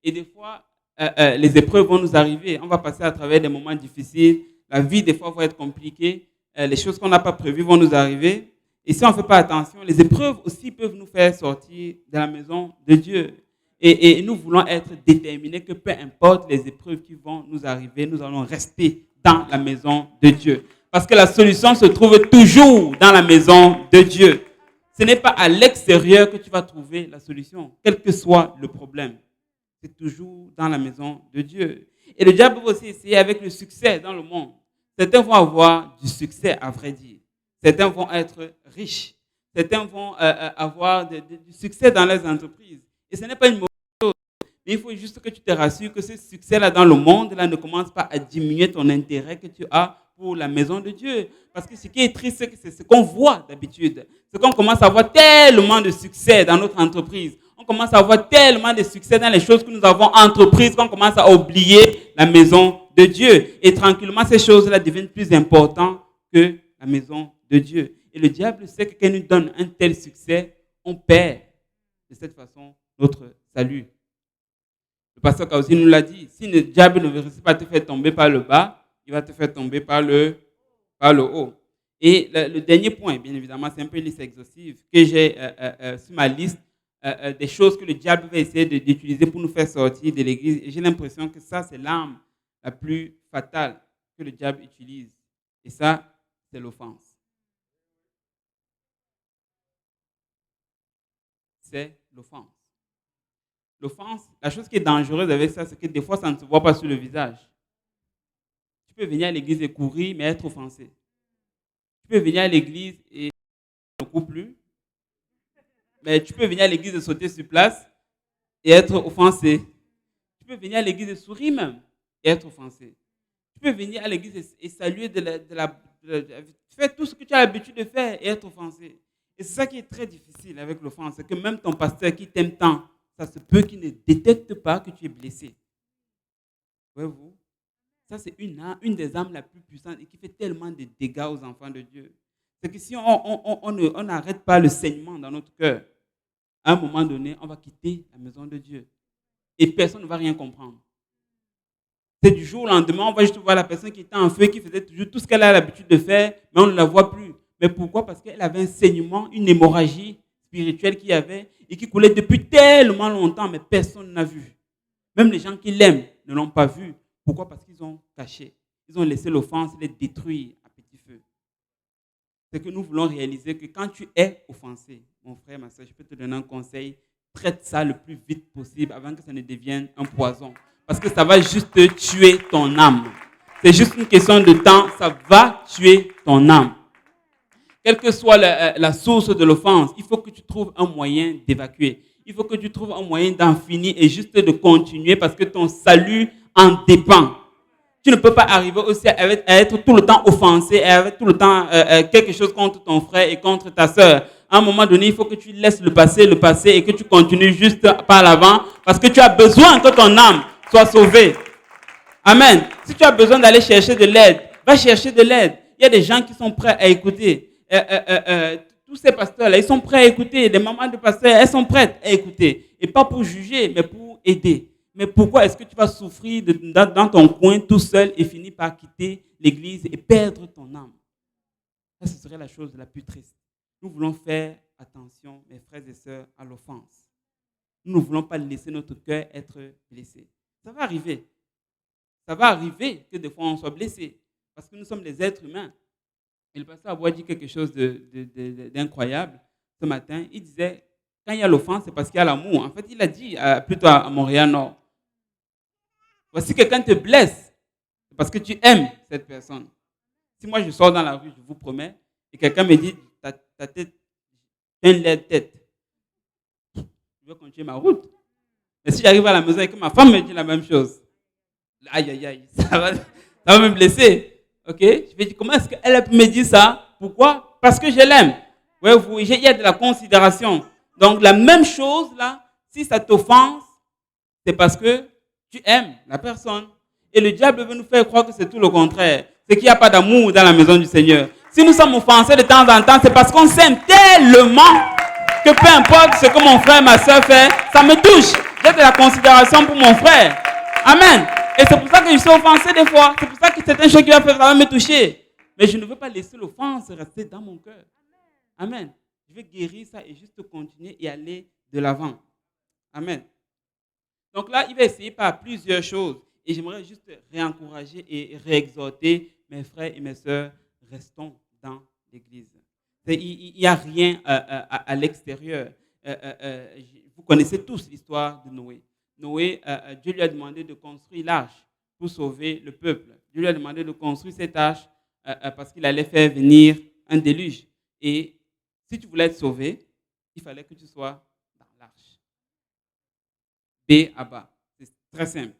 Et des fois, les épreuves vont nous arriver. On va passer à travers des moments difficiles. La vie, des fois, va être compliquée. Les choses qu'on n'a pas prévues vont nous arriver. Et si on ne fait pas attention, les épreuves aussi peuvent nous faire sortir de la maison de Dieu. Et nous voulons être déterminés que peu importe les épreuves qui vont nous arriver, nous allons rester dans la maison de Dieu. Parce que la solution se trouve toujours dans la maison de Dieu. Ce n'est pas à l'extérieur que tu vas trouver la solution, quel que soit le problème. C'est toujours dans la maison de Dieu. Et le diable va aussi essayer avec le succès dans le monde. Certains vont avoir du succès, à vrai dire. Certains vont être riches. Certains vont avoir du succès dans leurs entreprises. Et ce n'est pas une mauvaise chose. Mais il faut juste que tu te rassures que ce succès-là dans le monde-là ne commence pas à diminuer ton intérêt que tu as pour la maison de Dieu. Parce que ce qui est triste, c'est ce qu'on voit d'habitude. C'est qu'on commence à avoir tellement de succès dans notre entreprise. On commence à avoir tellement de succès dans les choses que nous avons entreprises qu'on commence à oublier la maison de Dieu. Et tranquillement, ces choses-là deviennent plus importantes que la maison de Dieu. Et le diable sait que quand il nous donne un tel succès, on perd de cette façon notre salut. Le pasteur Kausi nous l'a dit, si le diable ne veut pas te faire tomber par le bas, il va te faire tomber par le haut. Et le dernier point, bien évidemment, c'est un peu une liste exhaustive que j'ai sur ma liste des choses que le diable va essayer d'utiliser pour nous faire sortir de l'église. Et j'ai l'impression que ça, c'est l'arme la plus fatale que le diable utilise. Et ça, c'est l'offense. C'est l'offense. L'offense, la chose qui est dangereuse avec ça, c'est que des fois, ça ne se voit pas sur le visage. Tu peux venir à l'église et courir, mais être offensé. Tu peux venir à l'église et ne cours plus. Mais tu peux venir à l'église et sauter sur place et être offensé. Tu peux venir à l'église et sourire même et être offensé. Tu peux venir à l'église et saluer faire tout ce que tu as l'habitude de faire et être offensé. Et c'est ça qui est très difficile avec l'offense, c'est que même ton pasteur qui t'aime tant, ça se peut qu'il ne détecte pas que tu es blessé. Voyez-vous? Ça, c'est une des âmes la plus puissantes et qui fait tellement de dégâts aux enfants de Dieu. C'est que si on n'arrête pas le saignement dans notre cœur, à un moment donné, on va quitter la maison de Dieu. Et personne ne va rien comprendre. C'est du jour au lendemain, on va juste voir la personne qui était en feu, qui faisait toujours tout ce qu'elle a l'habitude de faire, mais on ne la voit plus. Mais pourquoi? Parce qu'elle avait un saignement, une hémorragie spirituelle qu'il y avait et qui coulait depuis tellement longtemps, mais personne n'a vu. Même les gens qui l'aiment ne l'ont pas vu. Pourquoi? Parce qu'ils ont caché. Ils ont laissé l'offense les détruire à petit feu. C'est que nous voulons réaliser que quand tu es offensé, mon frère, ma soeur, je peux te donner un conseil, traite ça le plus vite possible avant que ça ne devienne un poison. Parce que ça va juste tuer ton âme. C'est juste une question de temps, ça va tuer ton âme. Quelle que soit la source de l'offense, il faut que tu trouves un moyen d'évacuer. Il faut que tu trouves un moyen d'en finir et juste de continuer parce que ton salut en dépend. Tu ne peux pas arriver aussi à être tout le temps offensé et avec tout le temps quelque chose contre ton frère et contre ta sœur. À un moment donné, il faut que tu laisses le passé et que tu continues juste par l'avant parce que tu as besoin que ton âme soit sauvée. Amen. Si tu as besoin d'aller chercher de l'aide, va chercher de l'aide. Il y a des gens qui sont prêts à écouter. tous ces pasteurs-là, ils sont prêts à écouter. Les mamans de pasteurs, elles sont prêtes à écouter. Et pas pour juger, mais pour aider. Mais pourquoi est-ce que tu vas souffrir dans ton coin tout seul et finir par quitter l'église et perdre ton âme? Ça, ce serait la chose la plus triste. Nous voulons faire attention, mes frères et sœurs, à l'offense. Nous ne voulons pas laisser notre cœur être blessé. Ça va arriver. Ça va arriver que des fois on soit blessé. Parce que nous sommes des êtres humains. Et le pasteur Aboua dit quelque chose d'incroyable ce matin. Il disait, quand il y a l'offense, c'est parce qu'il y a l'amour. En fait, il a dit plutôt à Montréal-Nord. Voici quelqu'un te blesse, c'est parce que tu aimes cette personne. Si moi je sors dans la rue, je vous promets, et quelqu'un me dit, ta tête, t'as une laide tête. Je vais continuer ma route. Mais si j'arrive à la maison et que ma femme me dit la même chose, aïe, aïe, aïe, ça va me blesser. Ok? Je vais dire, comment est-ce qu'elle me dit ça? Pourquoi? Parce que je l'aime. Ouais, il y a de la considération. Donc la même chose là, si ça t'offense, c'est parce que tu aimes la personne. Et le diable veut nous faire croire que c'est tout le contraire. C'est qu'il n'y a pas d'amour dans la maison du Seigneur. Si nous sommes offensés de temps en temps, c'est parce qu'on s'aime tellement que peu importe ce que mon frère, ma soeur fait, ça me touche. J'ai de la considération pour mon frère. Amen. Et c'est pour ça que je suis offensé des fois. C'est pour ça que certaines choses qui va faire, ça va me toucher. Mais je ne veux pas laisser l'offense rester dans mon cœur. Amen. Je vais guérir ça et juste continuer et aller de l'avant. Amen. Donc là, il va essayer par plusieurs choses. Et j'aimerais juste réencourager et réexhorter mes frères et mes sœurs, restons dans l'église. Il n'y a rien à l'extérieur. Vous connaissez tous l'histoire de Noé. Noé, Dieu lui a demandé de construire l'arche pour sauver le peuple. Dieu lui a demandé de construire cette arche parce qu'il allait faire venir un déluge. Et si tu voulais être sauvé, il fallait que tu sois dans l'arche. B à bas. C'est très simple.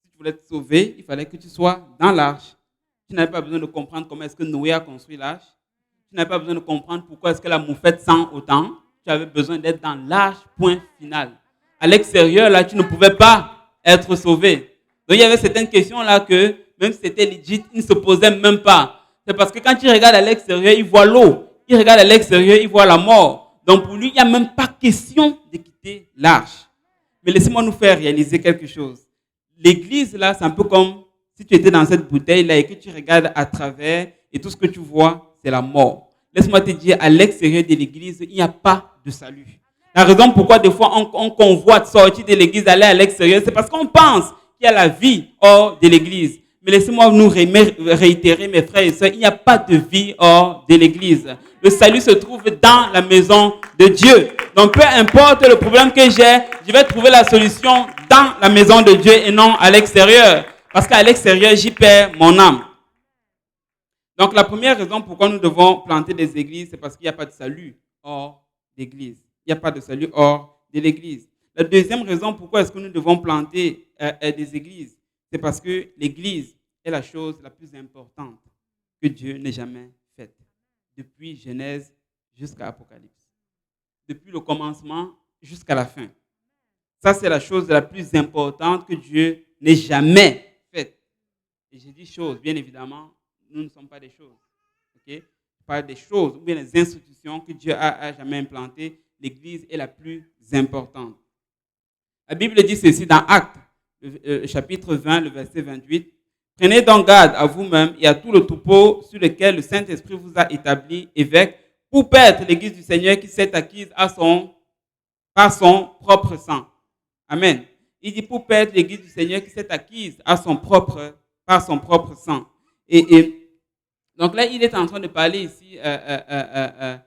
Si tu voulais être sauvé, il fallait que tu sois dans l'arche. Tu n'avais pas besoin de comprendre comment est-ce que Noé a construit l'arche. Tu n'avais pas besoin de comprendre pourquoi est-ce que la moufette sent autant. Tu avais besoin d'être dans l'arche, point final. À l'extérieur, là, tu ne pouvais pas être sauvé. Donc, il y avait certaines questions là que, même si c'était legit, il ne se posait même pas. C'est parce que quand il regarde à l'extérieur, il voit l'eau. Il regarde à l'extérieur, il voit la mort. Donc, pour lui, il n'y a même pas question de quitter l'arche. Mais laissez-moi nous faire réaliser quelque chose. L'église, là, c'est un peu comme si tu étais dans cette bouteille-là et que tu regardes à travers et tout ce que tu vois, c'est la mort. Laisse-moi te dire, à l'extérieur de l'église, il n'y a pas de salut. La raison pourquoi des fois on convoite sortir de l'église, aller à l'extérieur, c'est parce qu'on pense qu'il y a la vie hors de l'église. Mais laissez-moi nous réitérer, mes frères et sœurs, il n'y a pas de vie hors de l'église. Le salut se trouve dans la maison de Dieu. Donc peu importe le problème que j'ai, je vais trouver la solution dans la maison de Dieu et non à l'extérieur. Parce qu'à l'extérieur, j'y perds mon âme. Donc la première raison pourquoi nous devons planter des églises, c'est parce qu'il n'y a pas de salut hors d'église. Il n'y a pas de salut hors de l'église. La deuxième raison pourquoi est-ce que nous devons planter des églises, c'est parce que l'église est la chose la plus importante que Dieu n'ait jamais faite. Depuis Genèse jusqu'à Apocalypse. Depuis le commencement jusqu'à la fin. Ça, c'est la chose la plus importante que Dieu n'ait jamais faite. Et j'ai dit choses, bien évidemment, nous ne sommes pas des choses. Okay? Je parle des choses, ou bien les institutions que Dieu a jamais implantées. L'Église est la plus importante. La Bible dit ceci dans Actes, chapitre 20, le verset 28. Prenez donc garde à vous-même et à tout le troupeau sur lequel le Saint-Esprit vous a établi évêque pour paître l'Église du Seigneur qui s'est acquise par son propre sang. Amen. Il dit pour paître l'Église du Seigneur qui s'est acquise par son propre sang. Et donc là, il est en train de parler ici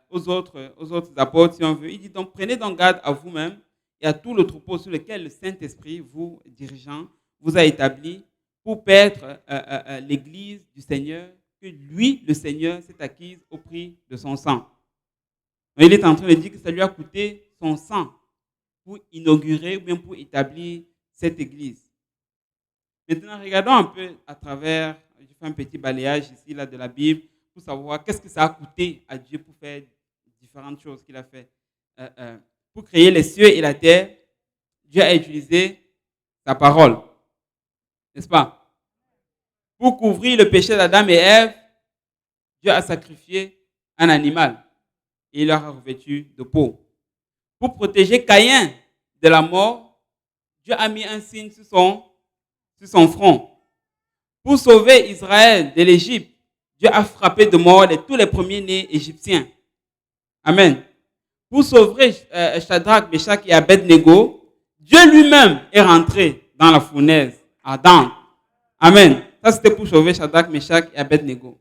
aux autres apôtres, si on veut. Il dit donc, prenez donc garde à vous-même et à tout le troupeau sur lequel le Saint-Esprit, vous, dirigeant, vous a établi pour paître l'Église du Seigneur, que lui, le Seigneur, s'est acquise au prix de son sang. Donc, il est en train de dire que ça lui a coûté son sang pour inaugurer ou bien pour établir cette Église. Maintenant, regardons un peu à travers, je fais un petit balayage ici là, de la Bible pour savoir qu'est-ce que ça a coûté à Dieu pour faire différentes choses qu'il a fait. Pour créer les cieux et la terre, Dieu a utilisé sa parole. N'est-ce pas? Pour couvrir le péché d'Adam et Ève, Dieu a sacrifié un animal. et il leur a revêtu de peau. Pour protéger Caïn de la mort, Dieu a mis un signe sur son front. Pour sauver Israël de l'Égypte, Dieu a frappé de mort tous les premiers-nés égyptiens. Amen. Pour sauver Shadrach, Meshach et Abednego, Dieu lui-même est rentré dans la fournaise ardente. Amen. Ça, c'était pour sauver Shadrach, Meshach et Abednego.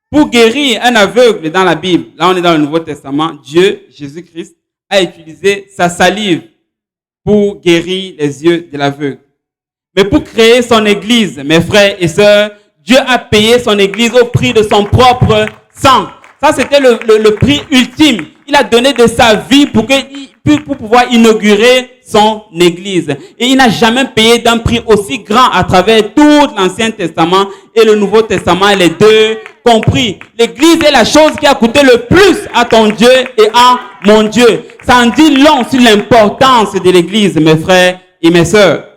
Pour guérir un aveugle dans la Bible, là on est dans le Nouveau Testament, Dieu, Jésus-Christ, a utilisé sa salive pour guérir les yeux de l'aveugle. Mais pour créer son église, mes frères et sœurs, Dieu a payé son église au prix de son propre sang. Ça, c'était le prix ultime. Il a donné de sa vie pour pouvoir inaugurer son église. Et il n'a jamais payé d'un prix aussi grand à travers tout l'Ancien Testament et le Nouveau Testament, les deux compris. L'église est la chose qui a coûté le plus à ton Dieu et à mon Dieu. Ça en dit long sur l'importance de l'église, mes frères et mes sœurs.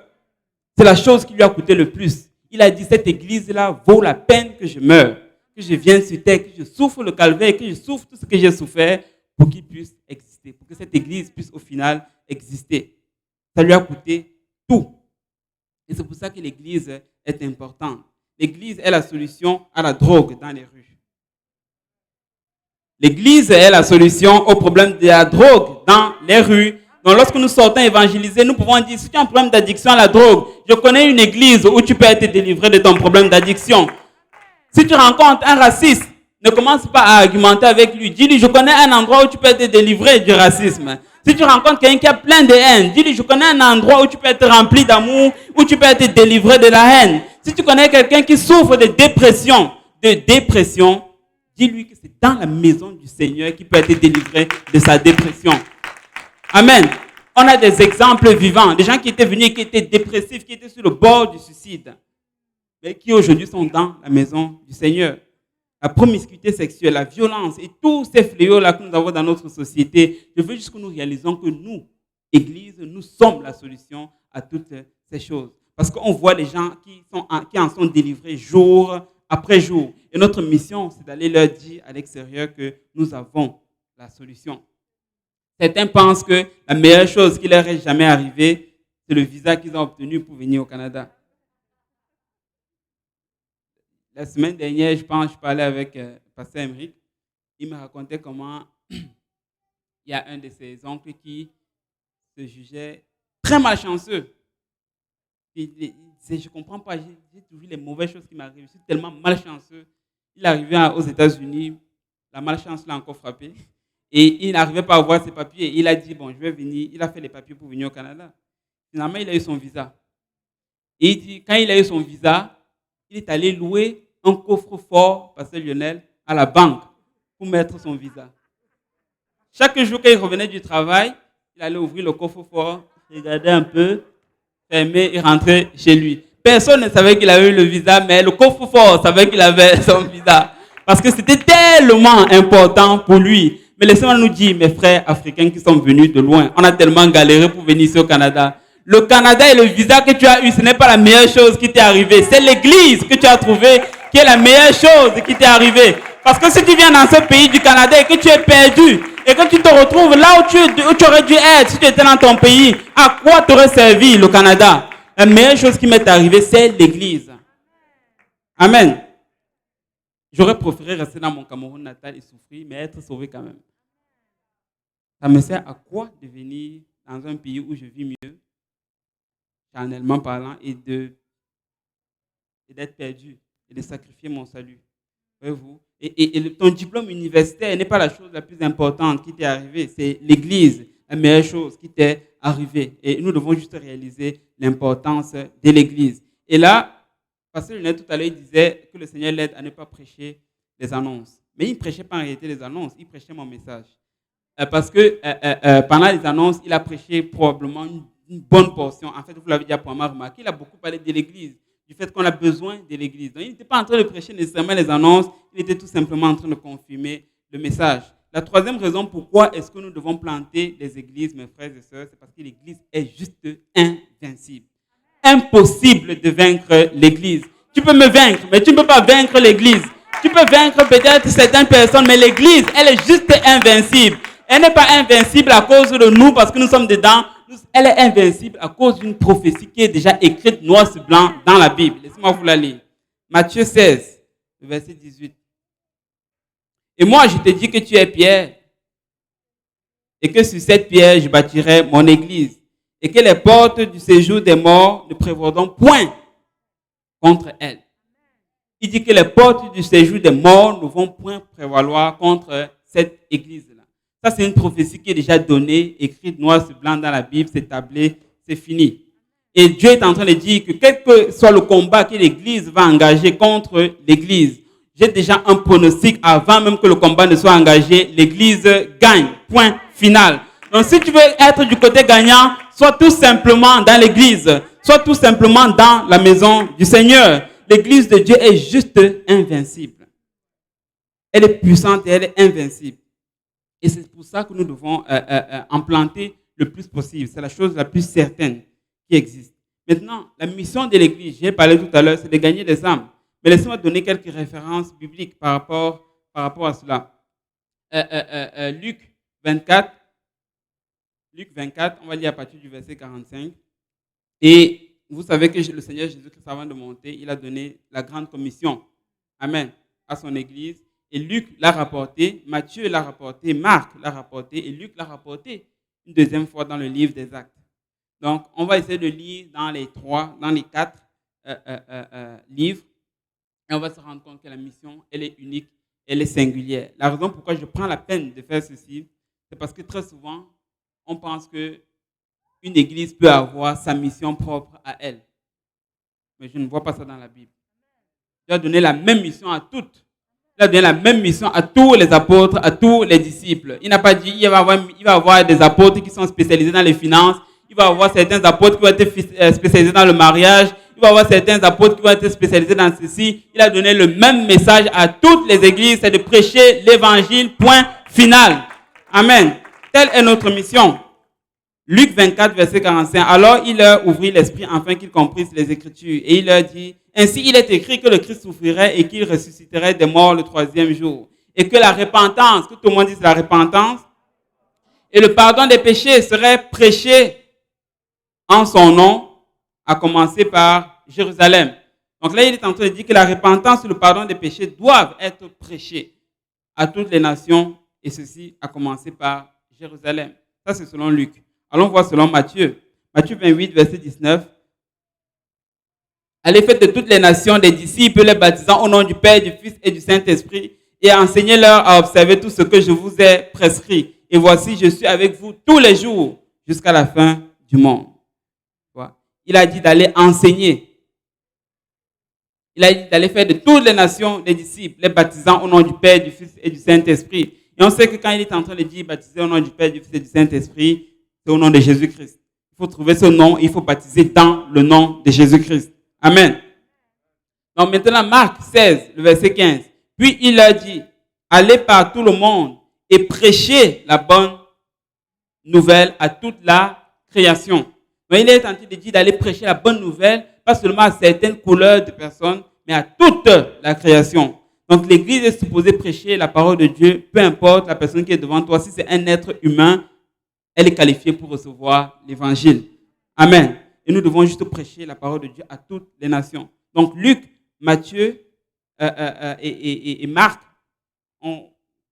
C'est la chose qui lui a coûté le plus. Il a dit, cette église-là vaut la peine que je meure, que je vienne sur terre, que je souffre le calvaire, que je souffre tout ce que j'ai souffert pour qu'il puisse exister, pour que cette église puisse au final exister. Ça lui a coûté tout. Et c'est pour ça que l'église est importante. L'église est la solution à la drogue dans les rues. L'église est la solution au problème de la drogue dans les rues. Donc, lorsque nous sortons évangéliser, nous pouvons dire, si tu as un problème d'addiction à la drogue, je connais une église où tu peux être délivré de ton problème d'addiction. Si tu rencontres un raciste, ne commence pas à argumenter avec lui. Dis-lui, je connais un endroit où tu peux être délivré du racisme. Si tu rencontres quelqu'un qui a plein de haine, dis-lui, je connais un endroit où tu peux être rempli d'amour, où tu peux être délivré de la haine. Si tu connais quelqu'un qui souffre de dépression, dis-lui que c'est dans la maison du Seigneur qu'il peut être délivré de sa dépression. Amen. On a des exemples vivants, des gens qui étaient venus, qui étaient dépressifs, qui étaient sur le bord du suicide, mais qui aujourd'hui sont dans la maison du Seigneur. La promiscuité sexuelle, la violence et tous ces fléaux-là que nous avons dans notre société, je veux juste que nous réalisons que nous, Église, nous sommes la solution à toutes ces choses. Parce qu'on voit les gens qui en sont délivrés jour après jour. Et notre mission, c'est d'aller leur dire à l'extérieur que nous avons la solution. Certains pensent que la meilleure chose qui leur est jamais arrivée, c'est le visa qu'ils ont obtenu pour venir au Canada. La semaine dernière, je parlais avec Pasteur Emeric. Il me racontait comment il y a un de ses oncles qui se jugeait très malchanceux. Il disait, je ne comprends pas, j'ai toujours les mauvaises choses qui m'arrivent. Je suis tellement malchanceux. Il est arrivé aux États-Unis, la malchance l'a encore frappé. Et il n'arrivait pas à avoir ses papiers. Il a dit, bon, je vais venir. Il a fait les papiers pour venir au Canada. Finalement, il a eu son visa. Et il dit, quand il a eu son visa, il est allé louer un coffre-fort, Pasteur Lionel, à la banque pour mettre son visa. Chaque jour qu'il revenait du travail, il allait ouvrir le coffre-fort, regarder un peu, fermer et rentrer chez lui. Personne ne savait qu'il avait eu le visa, mais le coffre-fort savait qu'il avait son visa. Parce que c'était tellement important pour lui. Mais laissez-moi nous dire, mes frères africains qui sont venus de loin, on a tellement galéré pour venir ici au Canada. Le Canada et le visa que tu as eu, ce n'est pas la meilleure chose qui t'est arrivée. C'est l'église que tu as trouvée qui est la meilleure chose qui t'est arrivée. Parce que si tu viens dans ce pays du Canada et que tu es perdu, et que tu te retrouves là où tu aurais dû être si tu étais dans ton pays, à quoi t'aurait servi le Canada? La meilleure chose qui m'est arrivée, c'est l'église. Amen. J'aurais préféré rester dans mon Cameroun natal et souffrir, mais être sauvé quand même. Ça me sert à quoi de venir dans un pays où je vis mieux, charnellement parlant, et d'être perdu, et de sacrifier mon salut. Voyez-vous? Et ton diplôme universitaire n'est pas la chose la plus importante qui t'est arrivée, c'est l'église, la meilleure chose qui t'est arrivée. Et nous devons juste réaliser l'importance de l'église. Et là, Pasteur Lionel tout à l'heure, il disait que le Seigneur l'aide à ne pas prêcher les annonces. Mais il ne prêchait pas en réalité les annonces, il prêchait mon message. Parce que pendant les annonces, il a prêché probablement une bonne portion. En fait, vous l'avez déjà probablement remarqué, il a beaucoup parlé de l'église, du fait qu'on a besoin de l'église. Donc, il n'était pas en train de prêcher nécessairement les annonces, il était tout simplement en train de confirmer le message. La troisième raison pourquoi est-ce que nous devons planter les églises, mes frères et sœurs, c'est parce que l'église est juste invincible. Impossible de vaincre l'église. Tu peux me vaincre, mais tu ne peux pas vaincre l'église. Tu peux vaincre peut-être certaines personnes, mais l'Église, elle est juste invincible. Elle n'est pas invincible à cause de nous parce que nous sommes dedans. Elle est invincible à cause d'une prophétie qui est déjà écrite noir sur blanc dans la Bible. Laissez-moi vous la lire. Matthieu 16, verset 18. Et moi, je te dis que tu es Pierre, et que sur cette pierre, je bâtirai mon église, et que les portes du séjour des morts ne prévaudront point contre elle. Il dit que les portes du séjour des morts ne vont point prévaloir contre cette église-là. Ça, c'est une prophétie qui est déjà donnée, écrite noir sur blanc dans la Bible, c'est tablé, c'est fini. Et Dieu est en train de dire que quel que soit le combat que l'église va engager contre l'église, j'ai déjà un pronostic avant même que le combat ne soit engagé, l'église gagne. Point final. Donc si tu veux être du côté gagnant, sois tout simplement dans l'église, sois tout simplement dans la maison du Seigneur. L'église de Dieu est juste invincible. Elle est puissante et elle est invincible. Et c'est pour ça que nous devons en planter le plus possible. C'est la chose la plus certaine qui existe. Maintenant, la mission de l'église, j'ai parlé tout à l'heure, c'est de gagner des âmes. Mais laissez-moi donner quelques références bibliques par rapport à cela. Luc 24, on va lire à partir du verset 45. Et vous savez que le Seigneur Jésus-Christ, avant de monter, il a donné la grande commission. Amen. À son église. Et Luc l'a rapporté, Matthieu l'a rapporté, Marc l'a rapporté et Luc l'a rapporté une deuxième fois dans le livre des Actes. Donc, on va essayer de lire dans les quatre livres. Et on va se rendre compte que la mission, elle est unique, elle est singulière. La raison pourquoi je prends la peine de faire ceci, c'est parce que très souvent, on pense qu'une église peut avoir sa mission propre à elle. Mais je ne vois pas ça dans la Bible. Dieu a donné la même mission à toutes. Il a donné la même mission à tous les apôtres, à tous les disciples. Il n'a pas dit il va avoir des apôtres qui sont spécialisés dans les finances. Il va avoir certains apôtres qui vont être spécialisés dans le mariage. Il va y avoir certains apôtres qui vont être spécialisés dans ceci. Il a donné le même message à toutes les églises, c'est de prêcher l'évangile, point final. Amen. Telle est notre mission. Luc 24, verset 45. Alors il leur ouvrit l'esprit afin qu'ils comprissent les Écritures. Et il leur dit, ainsi il est écrit que le Christ souffrirait et qu'il ressusciterait des morts le troisième jour. Et que la repentance, que tout le monde dise la repentance, et le pardon des péchés serait prêché en son nom, à commencer par Jérusalem. Donc là, il est en train de dire que la repentance et le pardon des péchés doivent être prêchés à toutes les nations, et ceci à commencer par Jérusalem. Ça, c'est selon Luc. Allons voir selon Matthieu. Matthieu 28, verset 19. Allez, faites de toutes les nations des disciples, les baptisant au nom du Père, du Fils et du Saint-Esprit, et enseignez-leur à observer tout ce que je vous ai prescrit. Et voici, je suis avec vous tous les jours, jusqu'à la fin du monde. Il a dit d'aller enseigner. Il a dit d'aller faire de toutes les nations des disciples, les baptisant au nom du Père, du Fils et du Saint-Esprit. Et on sait que quand il est en train de dire baptiser au nom du Père, du Fils et du Saint-Esprit, c'est au nom de Jésus-Christ. Il faut trouver ce nom, il faut baptiser dans le nom de Jésus-Christ. Amen. Donc maintenant, Marc 16, le verset 15. Puis il leur dit, allez par tout le monde et prêchez la bonne nouvelle à toute la création. Mais il est en train de dire d'aller prêcher la bonne nouvelle, pas seulement à certaines couleurs de personnes, mais à toute la création. Donc l'église est supposée prêcher la parole de Dieu, peu importe la personne qui est devant toi. Si c'est un être humain, elle est qualifiée pour recevoir l'évangile. Amen. Et nous devons juste prêcher la parole de Dieu à toutes les nations. Donc Luc, Matthieu et Marc ont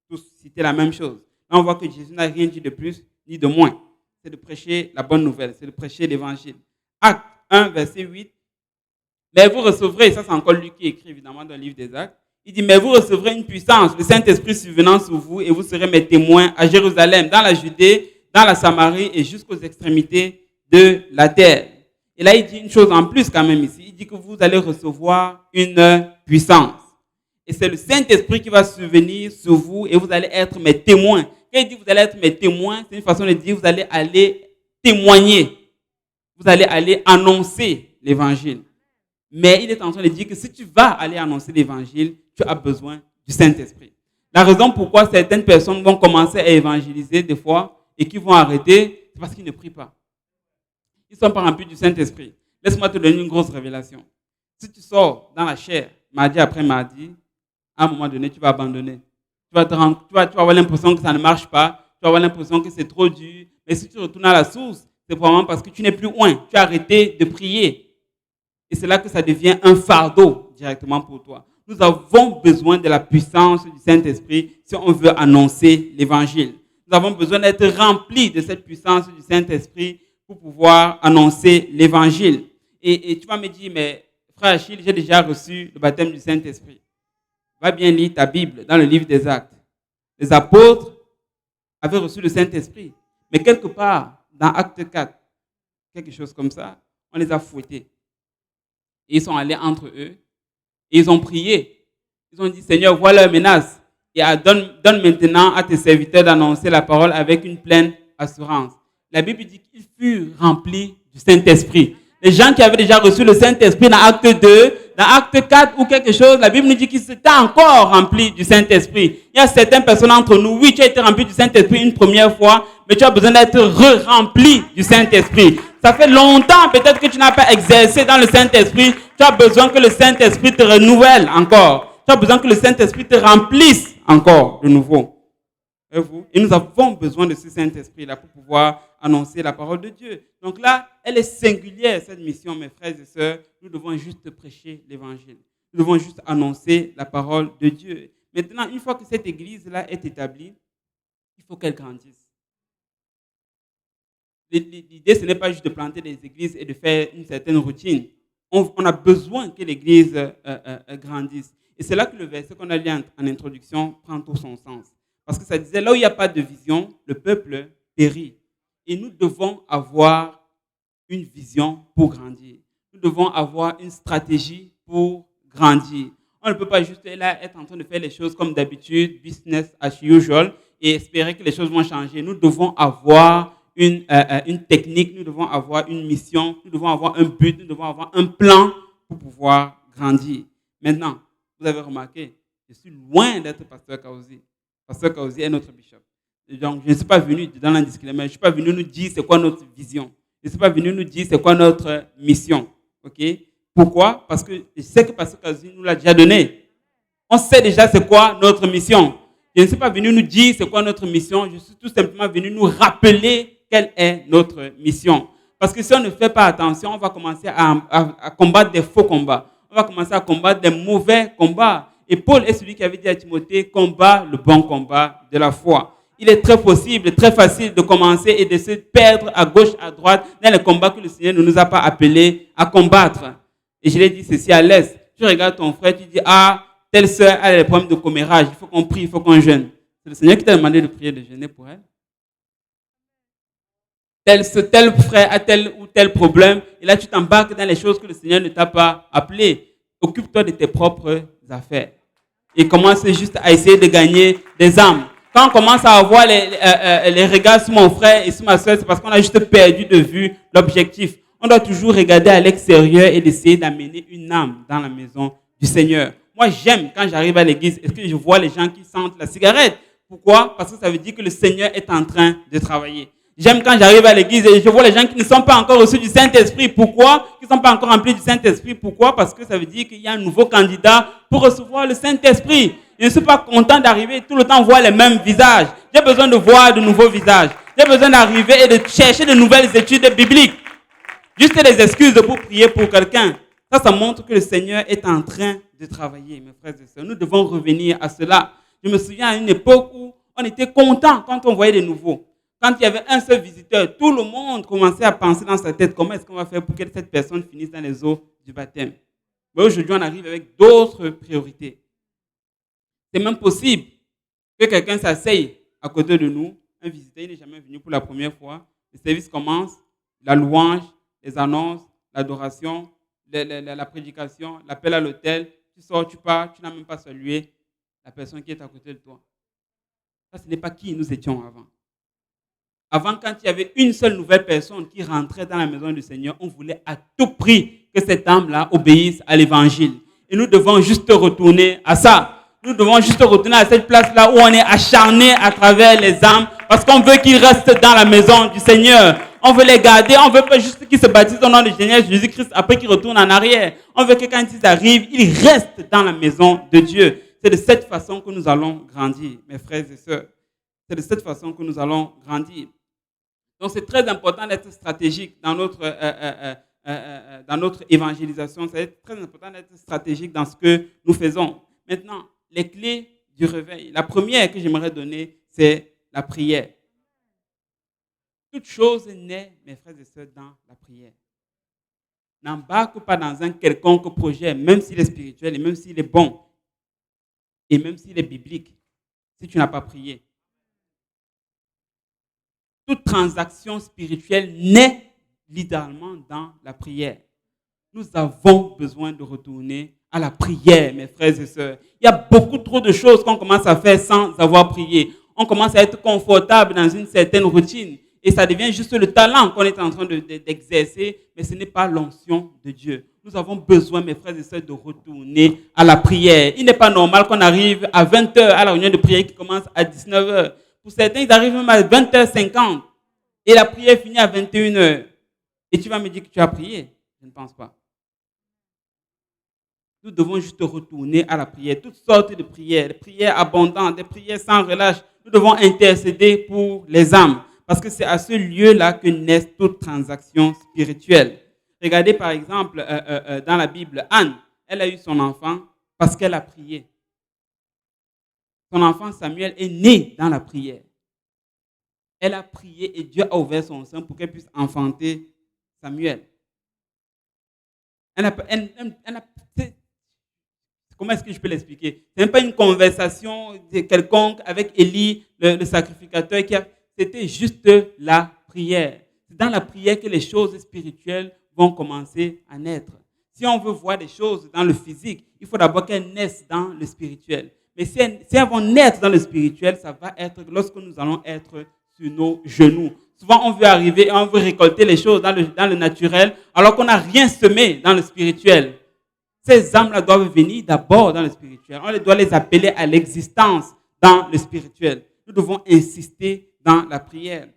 tous cité la même chose. Là, on voit que Jésus n'a rien dit de plus ni de moins. C'est de prêcher la bonne nouvelle, c'est de prêcher l'évangile. Acte 1, verset 8. Mais vous recevrez, ça c'est encore Luc qui écrit évidemment dans le livre des Actes. Il dit, mais vous recevrez une puissance, le Saint-Esprit survenant sur vous, et vous serez mes témoins à Jérusalem, dans la Judée, dans la Samarie et jusqu'aux extrémités de la terre. Et là, il dit une chose en plus quand même ici. Il dit que vous allez recevoir une puissance. Et c'est le Saint-Esprit qui va survenir sur vous et vous allez être mes témoins. Quand il dit vous allez être mes témoins, c'est une façon de dire vous allez aller témoigner. Vous allez aller annoncer l'évangile. Mais il est en train de dire que si tu vas aller annoncer l'évangile, tu as besoin du Saint-Esprit. La raison pourquoi certaines personnes vont commencer à évangéliser des fois et qui vont arrêter, c'est parce qu'ils ne prient pas. Ils ne sont pas remplis du Saint-Esprit. Laisse-moi te donner une grosse révélation. Si tu sors dans la chair, mardi après mardi, à un moment donné, tu vas abandonner. Tu vas avoir l'impression que ça ne marche pas. Tu vas avoir l'impression que c'est trop dur. Mais si tu retournes à la source, c'est probablement parce que tu n'es plus loin. Tu as arrêté de prier. Et c'est là que ça devient un fardeau directement pour toi. Nous avons besoin de la puissance du Saint-Esprit si on veut annoncer l'Évangile. Nous avons besoin d'être remplis de cette puissance du Saint-Esprit pour pouvoir annoncer l'Évangile. Et tu vas me dire, mais frère Achille, j'ai déjà reçu le baptême du Saint-Esprit. Va bien lire ta Bible dans le livre des Actes. Les apôtres avaient reçu le Saint-Esprit. Mais quelque part, dans Acte 4, quelque chose comme ça, on les a fouettés. Et ils sont allés entre eux et ils ont prié. Ils ont dit, Seigneur, voilà leur menace. Et donne maintenant à tes serviteurs d'annoncer la parole avec une pleine assurance. La Bible dit qu'ils furent remplis du Saint-Esprit. Les gens qui avaient déjà reçu le Saint-Esprit dans Acte 2, dans Acte 4 ou quelque chose, la Bible nous dit qu'ils étaient encore remplis du Saint-Esprit. Il y a certaines personnes entre nous, oui, tu as été rempli du Saint-Esprit une première fois, mais tu as besoin d'être rempli du Saint-Esprit. Ça fait longtemps peut-être que tu n'as pas exercé dans le Saint-Esprit. Tu as besoin que le Saint-Esprit te renouvelle encore. Tu as besoin que le Saint-Esprit te remplisse encore de nouveau. Et nous avons besoin de ce Saint-Esprit-là pour pouvoir annoncer la parole de Dieu. Donc là, elle est singulière, cette mission, mes frères et sœurs. Nous devons juste prêcher l'Évangile. Nous devons juste annoncer la parole de Dieu. Maintenant, une fois que cette église-là est établie, il faut qu'elle grandisse. L'idée, ce n'est pas juste de planter des églises et de faire une certaine routine. On a besoin que l'église grandisse. Et c'est là que le verset qu'on a lu en introduction prend tout son sens. Parce que ça disait, là où il n'y a pas de vision, le peuple périt. Et nous devons avoir une vision pour grandir. Nous devons avoir une stratégie pour grandir. On ne peut pas juste là être en train de faire les choses comme d'habitude, business as usual, et espérer que les choses vont changer. Nous devons avoir une technique, nous devons avoir une mission, nous devons avoir un but, nous devons avoir un plan pour pouvoir grandir. Maintenant, vous avez remarqué, je suis loin d'être pasteur Kaouzi. Pasteur Kaouzi est notre bishop. Donc, je ne suis pas venu dans un disclaimer, je ne suis pas venu nous dire c'est quoi notre vision. Je ne suis pas venu nous dire c'est quoi notre mission. Ok? Pourquoi? Parce que je sais que pasteur Kaouzi nous l'a déjà donné. On sait déjà c'est quoi notre mission. Je ne suis pas venu nous dire c'est quoi notre mission, je suis tout simplement venu nous rappeler quelle est notre mission. Parce que si on ne fait pas attention, on va commencer à combattre des faux combats. On va commencer à combattre des mauvais combats. Et Paul est celui qui avait dit à Timothée, combat le bon combat de la foi. Il est très possible, très facile de commencer et de se perdre à gauche, à droite, dans les combats que le Seigneur ne nous a pas appelés à combattre. Et je l'ai dit ceci à l'aise. Tu regardes ton frère, tu dis, telle sœur a des problèmes de commérage, il faut qu'on prie, il faut qu'on jeûne. C'est le Seigneur qui t'a demandé de prier, de jeûner pour elle. Tel frère a tel ou tel problème, et là tu t'embarques dans les choses que le Seigneur ne t'a pas appelé. Occupe-toi de tes propres affaires. Et commence juste à essayer de gagner des âmes. Quand on commence à avoir les regards sur mon frère et sur ma soeur, c'est parce qu'on a juste perdu de vue l'objectif. On doit toujours regarder à l'extérieur et essayer d'amener une âme dans la maison du Seigneur. Moi, j'aime quand j'arrive à l'église et que je vois les gens qui sentent la cigarette. Pourquoi? Parce que ça veut dire que le Seigneur est en train de travailler. J'aime quand j'arrive à l'église et je vois les gens qui ne sont pas encore reçus du Saint-Esprit. Pourquoi? Qui ne sont pas encore remplis du Saint-Esprit. Pourquoi? Parce que ça veut dire qu'il y a un nouveau candidat pour recevoir le Saint-Esprit. Je ne suis pas content d'arriver tout le temps voir les mêmes visages. J'ai besoin de voir de nouveaux visages. J'ai besoin d'arriver et de chercher de nouvelles études bibliques. Juste des excuses pour prier pour quelqu'un. Ça montre que le Seigneur est en train de travailler, mes frères et sœurs. Nous devons revenir à cela. Je me souviens à une époque où on était content quand on voyait des nouveaux. Quand il y avait un seul visiteur, tout le monde commençait à penser dans sa tête comment est-ce qu'on va faire pour que cette personne finisse dans les eaux du baptême. Mais aujourd'hui, on arrive avec d'autres priorités. C'est même possible que quelqu'un s'asseye à côté de nous, un visiteur, il n'est jamais venu pour la première fois. Le service commence, la louange, les annonces, l'adoration, la prédication, l'appel à l'autel. Tu sors, tu pars, tu n'as même pas salué la personne qui est à côté de toi. Ça, ce n'est pas qui nous étions avant. Avant, quand il y avait une seule nouvelle personne qui rentrait dans la maison du Seigneur, on voulait à tout prix que cette âme-là obéisse à l'évangile. Et nous devons juste retourner à ça. Nous devons juste retourner à cette place-là où on est acharné à travers les âmes parce qu'on veut qu'ils restent dans la maison du Seigneur. On veut les garder. On veut pas juste qu'ils se baptisent au nom du Seigneur Jésus-Christ après qu'ils retournent en arrière. On veut que quand ils arrivent, ils restent dans la maison de Dieu. c'est de cette façon que nous allons grandir, mes frères et sœurs. C'est de cette façon que nous allons grandir. Donc, c'est très important d'être stratégique dans notre évangélisation. C'est très important d'être stratégique dans ce que nous faisons. Maintenant, les clés du réveil. La première que j'aimerais donner, c'est la prière. Toute chose naît, mes frères et sœurs, dans la prière. N'embarque pas dans un quelconque projet, même s'il est spirituel et même s'il est bon, et même s'il est biblique, si tu n'as pas prié. Toute transaction spirituelle naît littéralement dans la prière. Nous avons besoin de retourner à la prière, mes frères et sœurs. Il y a beaucoup trop de choses qu'on commence à faire sans avoir prié. On commence à être confortable dans une certaine routine et ça devient juste le talent qu'on est en train d'exercer, mais ce n'est pas l'onction de Dieu. Nous avons besoin, mes frères et sœurs, de retourner à la prière. Il n'est pas normal qu'on arrive à 20h à la réunion de prière qui commence à 19h. Pour certains, ils arrivent même à 20h50 et la prière finit à 21h. Et tu vas me dire que tu as prié? Je ne pense pas. Nous devons juste retourner à la prière. Toutes sortes de prières, des prières abondantes, des prières sans relâche. Nous devons intercéder pour les âmes. Parce que c'est à ce lieu-là que naissent toutes transactions spirituelles. Regardez par exemple dans la Bible, Anne, elle a eu son enfant parce qu'elle a prié. Son enfant Samuel est né dans la prière. Elle a prié et Dieu a ouvert son sein pour qu'elle puisse enfanter Samuel. Comment est-ce que je peux l'expliquer? Ce n'est pas une conversation quelconque avec Élie, le sacrificateur, c'était juste la prière. C'est dans la prière que les choses spirituelles vont commencer à naître. Si on veut voir des choses dans le physique, il faut d'abord qu'elles naissent dans le spirituel. Mais si elles vont naître dans le spirituel, ça va être lorsque nous allons être sur nos genoux. Souvent, on veut arriver et on veut récolter les choses dans le naturel, alors qu'on n'a rien semé dans le spirituel. Ces âmes-là doivent venir d'abord dans le spirituel. On doit les appeler à l'existence dans le spirituel. Nous devons insister dans la prière.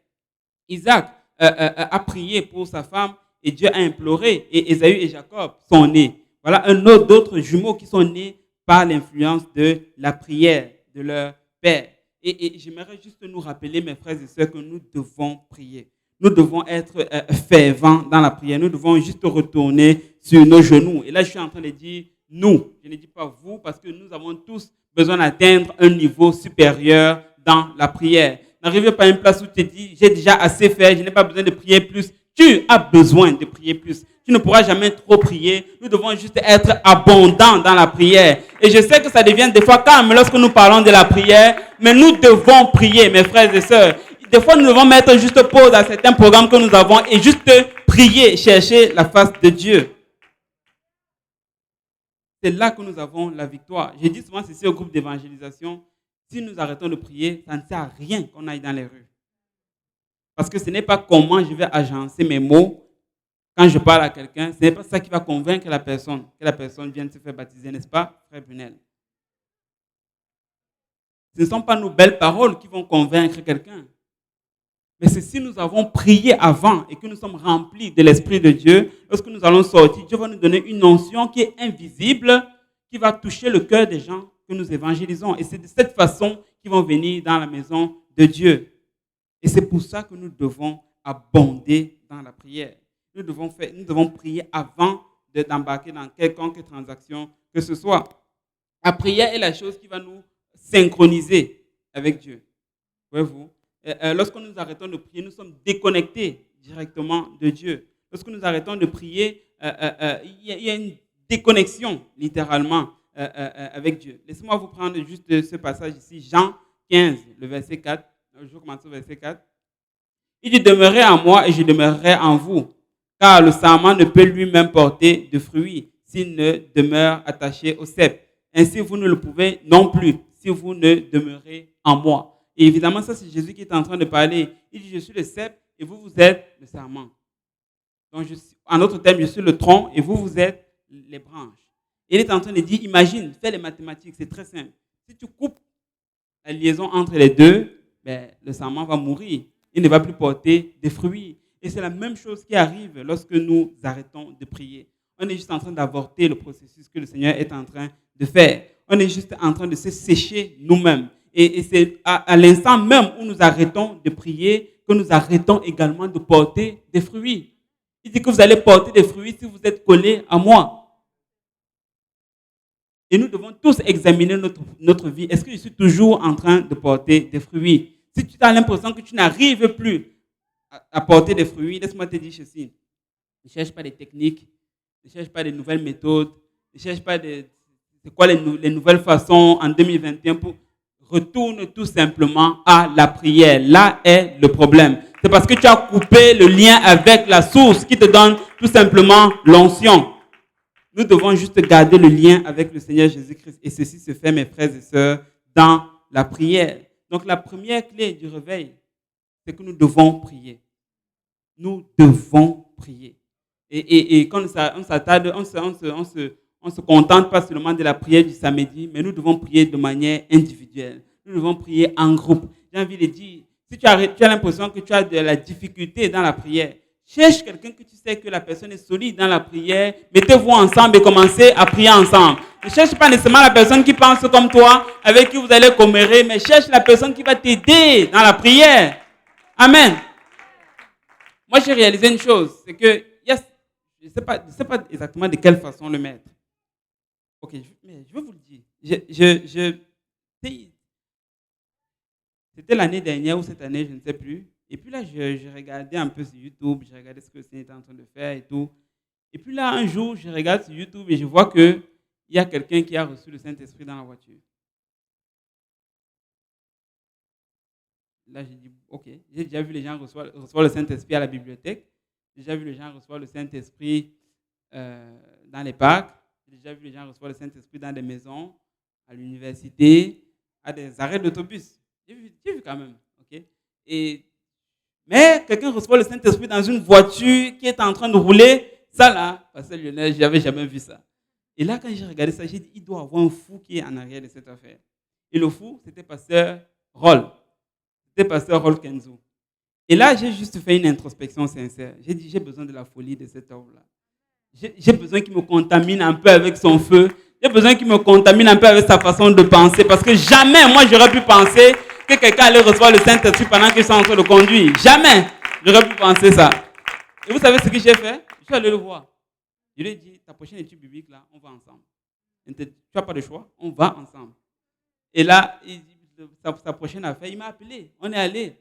Isaac a prié pour sa femme et Dieu a imploré. Et Ésaü et Jacob sont nés. Voilà d'autres jumeaux qui sont nés par l'influence de la prière de leur père. Et j'aimerais juste nous rappeler, mes frères et sœurs, que nous devons prier. Nous devons être fervents dans la prière. Nous devons juste retourner sur nos genoux. Et là, je suis en train de dire nous. Je ne dis pas vous, parce que nous avons tous besoin d'atteindre un niveau supérieur dans la prière. N'arrive pas à une place où tu te dis, j'ai déjà assez fait, je n'ai pas besoin de prier plus. Tu as besoin de prier plus. Tu ne pourras jamais trop prier. Nous devons juste être abondants dans la prière. Et je sais que ça devient des fois calme lorsque nous parlons de la prière, mais nous devons prier, mes frères et sœurs. Des fois, nous devons mettre juste pause à certains programmes que nous avons et juste prier, chercher la face de Dieu. C'est là que nous avons la victoire. J'ai dit souvent ceci au groupe d'évangélisation. Si nous arrêtons de prier, ça ne sert à rien qu'on aille dans les rues. Parce que ce n'est pas comment je vais agencer mes mots quand je parle à quelqu'un. Ce n'est pas ça qui va convaincre la personne, que la personne vienne se faire baptiser, n'est-ce pas, frère Brunel? Ce ne sont pas nos belles paroles qui vont convaincre quelqu'un. Mais c'est si nous avons prié avant et que nous sommes remplis de l'Esprit de Dieu, lorsque nous allons sortir, Dieu va nous donner une onction qui est invisible, qui va toucher le cœur des gens que nous évangélisons. Et c'est de cette façon qu'ils vont venir dans la maison de Dieu. Et c'est pour ça que nous devons abonder dans la prière. Nous devons prier avant d'embarquer dans quelconque transaction que ce soit. La prière est la chose qui va nous synchroniser avec Dieu. Voyez-vous? Lorsque nous arrêtons de prier, nous sommes déconnectés directement de Dieu. Lorsque nous arrêtons de prier, il y a une déconnexion, littéralement, avec Dieu. Laissez-moi vous prendre juste ce passage ici, Jean 15, le verset 4. Je vais commencer au verset 4. Il dit, demeurez en moi et je demeurerai en vous, car le sarment ne peut lui-même porter de fruits s'il ne demeure attaché au cep. Ainsi, vous ne le pouvez non plus si vous ne demeurez en moi. Et évidemment, ça, c'est Jésus qui est en train de parler. Il dit, je suis le cep et vous, vous êtes le sarment. Donc, en autre terme, je suis le tronc et vous, vous êtes les branches. Et il est en train de dire, imagine, fais les mathématiques, c'est très simple. Si tu coupes la liaison entre les deux, le sarment va mourir. Il ne va plus porter des fruits. Et c'est la même chose qui arrive lorsque nous arrêtons de prier. On est juste en train d'avorter le processus que le Seigneur est en train de faire. on est juste en train de se sécher nous-mêmes. Et c'est à l'instant même où nous arrêtons de prier que nous arrêtons également de porter des fruits. Il dit que vous allez porter des fruits si vous êtes collés à moi. Et nous devons tous examiner notre vie. Est-ce que je suis toujours en train de porter des fruits? Si tu as l'impression que tu n'arrives plus à porter des fruits, laisse-moi te dire ceci. Ne cherche pas des techniques, ne cherche pas de nouvelles méthodes, ne cherche pas c'est quoi les nouvelles façons en 2021 retourne tout simplement à la prière. Là est le problème. C'est parce que tu as coupé le lien avec la source qui te donne tout simplement l'onction. Nous devons juste garder le lien avec le Seigneur Jésus-Christ. Et ceci se fait, mes frères et sœurs, dans la prière. Donc la première clé du réveil, c'est que nous devons prier. Nous devons prier. Et quand on s'attarde, on se contente pas seulement de la prière du samedi, mais nous devons prier de manière individuelle. Nous devons prier en groupe. J'ai envie de dire, si tu as l'impression que tu as de la difficulté dans la prière, cherche quelqu'un que tu sais que la personne est solide dans la prière, mettez-vous ensemble et commencez à prier ensemble. Ne cherche pas nécessairement la personne qui pense comme toi, avec qui vous allez commérer, mais cherche la personne qui va t'aider dans la prière. Amen. Moi, j'ai réalisé une chose, c'est que, je ne sais pas exactement de quelle façon le mettre. Ok, mais je vais vous le dire. C'était l'année dernière ou cette année, je ne sais plus. Et puis là, je regardais un peu sur YouTube, je regardais ce que le Seigneur était en train de faire et tout. Et puis là, un jour, je regarde sur YouTube et je vois qu'il y a quelqu'un qui a reçu le Saint-Esprit dans la voiture. Là, j'ai dit, ok, j'ai déjà vu les gens recevoir le Saint-Esprit à la bibliothèque. J'ai déjà vu les gens recevoir le Saint-Esprit dans les parcs. J'ai déjà vu les gens recevoir le Saint-Esprit dans des maisons, à l'université, à des arrêts d'autobus. J'ai vu quand même. Okay? Mais quelqu'un reçoit le Saint-Esprit dans une voiture qui est en train de rouler, ça là, Pasteur Lionel, je n'avais jamais vu ça. Et là, quand j'ai regardé ça, j'ai dit, il doit y avoir un fou qui est en arrière de cette affaire. Et le fou, c'était Pasteur Roll. C'était Pasteur Roll Kenzo. Et là, j'ai juste fait une introspection sincère. J'ai dit, j'ai besoin de la folie de cet homme-là. J'ai besoin qu'il me contamine un peu avec son feu. J'ai besoin qu'il me contamine un peu avec sa façon de penser. Parce que jamais, moi, j'aurais pu penser que quelqu'un allait recevoir le Saint-Esprit pendant qu'il est en train de conduire. Jamais, j'aurais pu penser ça. Et vous savez ce que j'ai fait? Je suis allé le voir. Je lui ai dit, ta prochaine étude biblique, là, on va ensemble. Tu n'as pas de choix, on va ensemble. Et là, sa prochaine affaire, il m'a appelé. On est allé.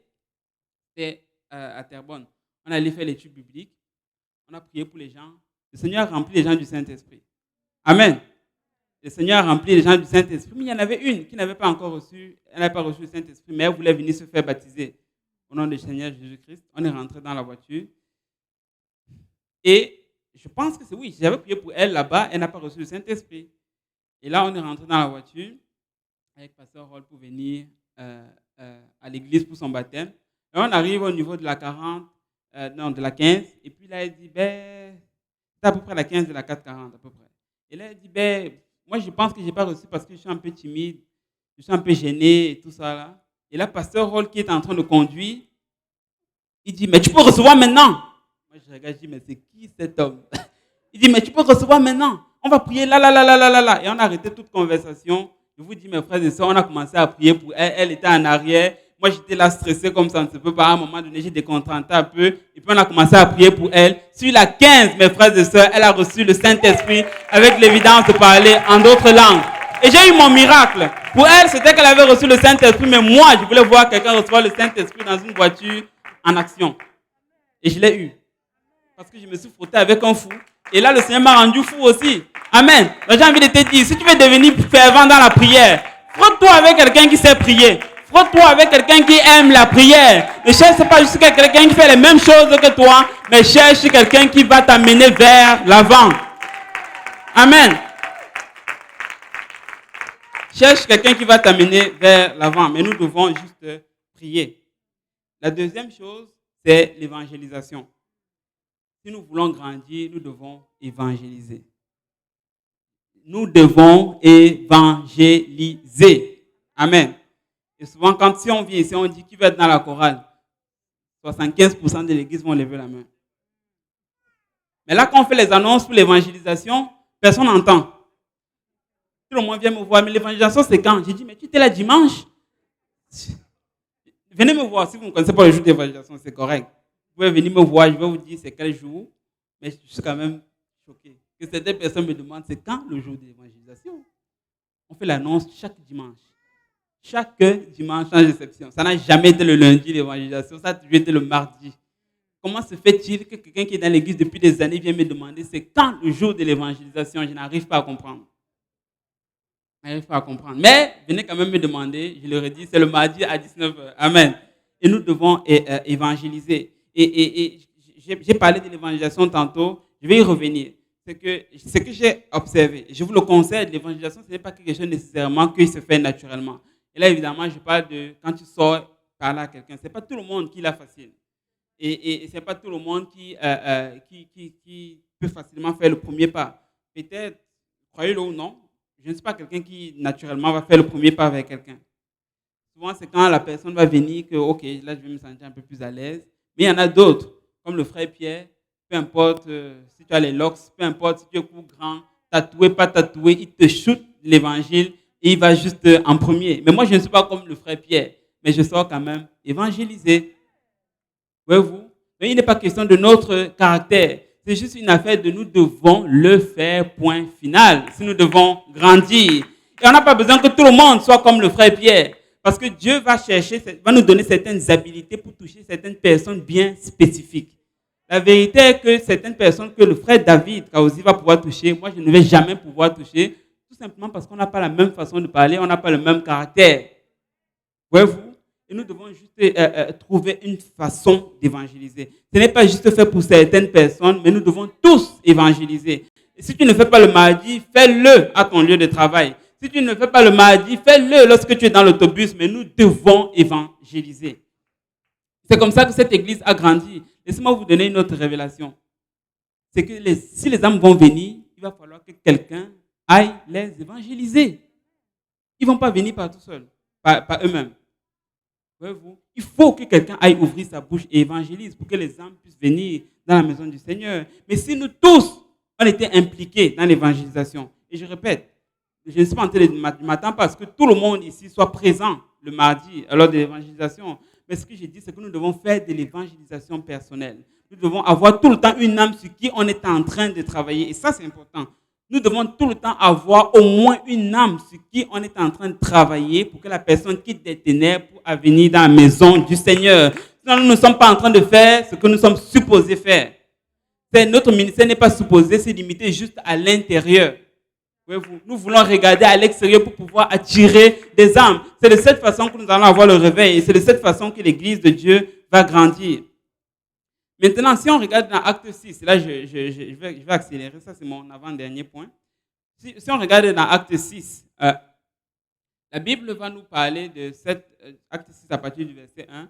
C'était à Terrebonne. On est allé faire l'étude biblique. On a prié pour les gens. Le Seigneur a rempli les gens du Saint-Esprit. Amen. Le Seigneur a rempli les gens du Saint-Esprit. Mais il y en avait une qui n'avait pas encore reçu, elle n'avait pas reçu le Saint-Esprit, mais elle voulait venir se faire baptiser. Au nom du Seigneur Jésus-Christ, on est rentré dans la voiture. Et je pense que c'est oui, j'avais prié pour elle là-bas, elle n'a pas reçu le Saint-Esprit. Et là, on est rentré dans la voiture avec Pasteur Roll pour venir à l'église pour son baptême. Et on arrive au niveau de la 40, de la 15. Et puis là, elle dit, c'est à peu près la 15 de la 440 à peu près. Et là, elle dit, moi, je pense que je n'ai pas reçu parce que je suis un peu timide, je suis un peu gêné et tout ça là. Et là, Pasteur Roll qui est en train de conduire, il dit, mais tu peux recevoir maintenant. Moi, je regarde, je dis, mais c'est qui cet homme? Il dit, mais tu peux recevoir maintenant. On va prier là. Et on a arrêté toute conversation. Je vous dis, mes frères et sœurs, on a commencé à prier pour elle. Elle était en arrière. Moi, j'étais là stressé comme ça, on ne se peut pas. À un moment donné, j'ai décontracté un peu. Et puis, on a commencé à prier pour elle. Sur la 15, mes frères et sœurs, elle a reçu le Saint-Esprit avec l'évidence de parler en d'autres langues. Et j'ai eu mon miracle. Pour elle, c'était qu'elle avait reçu le Saint-Esprit. Mais moi, je voulais voir quelqu'un recevoir le Saint-Esprit dans une voiture en action. Et je l'ai eu. Parce que je me suis frotté avec un fou. Et là, le Seigneur m'a rendu fou aussi. Amen. Donc, j'ai envie de te dire, si tu veux devenir fervent dans la prière, frotte-toi avec quelqu'un qui sait prier. Frotte-toi avec quelqu'un qui aime la prière. Ne cherche pas juste quelqu'un qui fait les mêmes choses que toi, mais cherche quelqu'un qui va t'amener vers l'avant. Amen. Cherche quelqu'un qui va t'amener vers l'avant. Mais nous devons juste prier. La deuxième chose, c'est l'évangélisation. Si nous voulons grandir, nous devons évangéliser. Nous devons évangéliser. Amen. Et souvent, si on vient ici, on dit qui veut être dans la chorale, 75% de l'église vont lever la main. Mais là, quand on fait les annonces pour l'évangélisation, personne n'entend. Tout le monde vient me voir, mais l'évangélisation, c'est quand? J'ai dit, mais tu étais là dimanche? Venez me voir, si vous ne connaissez pas le jour d'évangélisation, c'est correct. Vous pouvez venir me voir, je vais vous dire c'est quel jour, mais je suis quand même choqué. Que certaines personnes me demandent, c'est quand le jour d'évangélisation? On fait l'annonce chaque dimanche. Chaque dimanche, sans exception. Ça n'a jamais été le lundi l'évangélisation, ça a toujours été le mardi. Comment se fait-il que quelqu'un qui est dans l'église depuis des années vient me demander c'est quand le jour de l'évangélisation? Je n'arrive pas à comprendre. Je n'arrive pas à comprendre. Mais venez quand même me demander, je leur ai dit, c'est le mardi à 19h. Amen. Et nous devons évangéliser. Et j'ai parlé de l'évangélisation tantôt, je vais y revenir. Ce que j'ai observé, je vous le conseille, l'évangélisation, ce n'est pas quelque chose nécessairement qui se fait naturellement. Et là, évidemment, je parle de quand tu sors parler à quelqu'un. Ce n'est pas tout le monde qui l'a facile. Et ce n'est pas tout le monde qui peut facilement faire le premier pas. Peut-être, croyez-le ou non, je ne suis pas quelqu'un qui naturellement va faire le premier pas avec quelqu'un. Souvent, c'est quand la personne va venir que, ok, là, je vais me sentir un peu plus à l'aise. Mais il y en a d'autres, comme le frère Pierre, peu importe si tu as les locks, peu importe si tu es court, grand, tatoué, pas tatoué, il te shoot l'évangile et il va juste en premier. Mais moi, je ne suis pas comme le frère Pierre, mais je sors quand même évangéliser. Voyez-vous? Mais il n'est pas question de notre caractère. C'est juste une affaire de nous devons le faire, point final. Si nous devons grandir. Et on n'a pas besoin que tout le monde soit comme le frère Pierre. Parce que Dieu va nous donner certaines habilités pour toucher certaines personnes bien spécifiques. La vérité est que certaines personnes que le frère David Kaouzi va pouvoir toucher, moi je ne vais jamais pouvoir toucher, tout simplement parce qu'on n'a pas la même façon de parler, on n'a pas le même caractère. Voyez-vous? Et nous devons juste trouver une façon d'évangéliser. Ce n'est pas juste fait pour certaines personnes, mais nous devons tous évangéliser. Et si tu ne fais pas le mardi, fais-le à ton lieu de travail. Si tu ne fais pas le mardi, fais-le lorsque tu es dans l'autobus, mais nous devons évangéliser. C'est comme ça que cette église a grandi. Laissez-moi vous donner une autre révélation. C'est que si les âmes vont venir, il va falloir que quelqu'un aille les évangéliser. Ils ne vont pas venir par tout seuls, par eux-mêmes. Voyez-vous, il faut que quelqu'un aille ouvrir sa bouche et évangélise pour que les âmes puissent venir dans la maison du Seigneur. Mais si nous tous, on était impliqués dans l'évangélisation, et je répète, je ne suis pas en train de m'attendre parce que tout le monde ici soit présent le mardi lors de l'évangélisation. Mais ce que j'ai dit, c'est que nous devons faire de l'évangélisation personnelle. Nous devons avoir tout le temps une âme sur qui on est en train de travailler. Et ça, c'est important. Nous devons tout le temps avoir au moins une âme sur qui on est en train de travailler pour que la personne quitte des ténèbres pour venir dans la maison du Seigneur. Sinon, nous ne sommes pas en train de faire ce que nous sommes supposés faire. Notre ministère n'est pas supposé se limiter juste à l'intérieur. Nous voulons regarder à l'extérieur pour pouvoir attirer des âmes. C'est de cette façon que nous allons avoir le réveil et c'est de cette façon que l'Église de Dieu va grandir. Maintenant, si on regarde dans Acte 6, là je vais accélérer, ça c'est mon avant-dernier point. Si on regarde dans Acte 6, la Bible va nous parler de Acte 6 à partir du verset 1.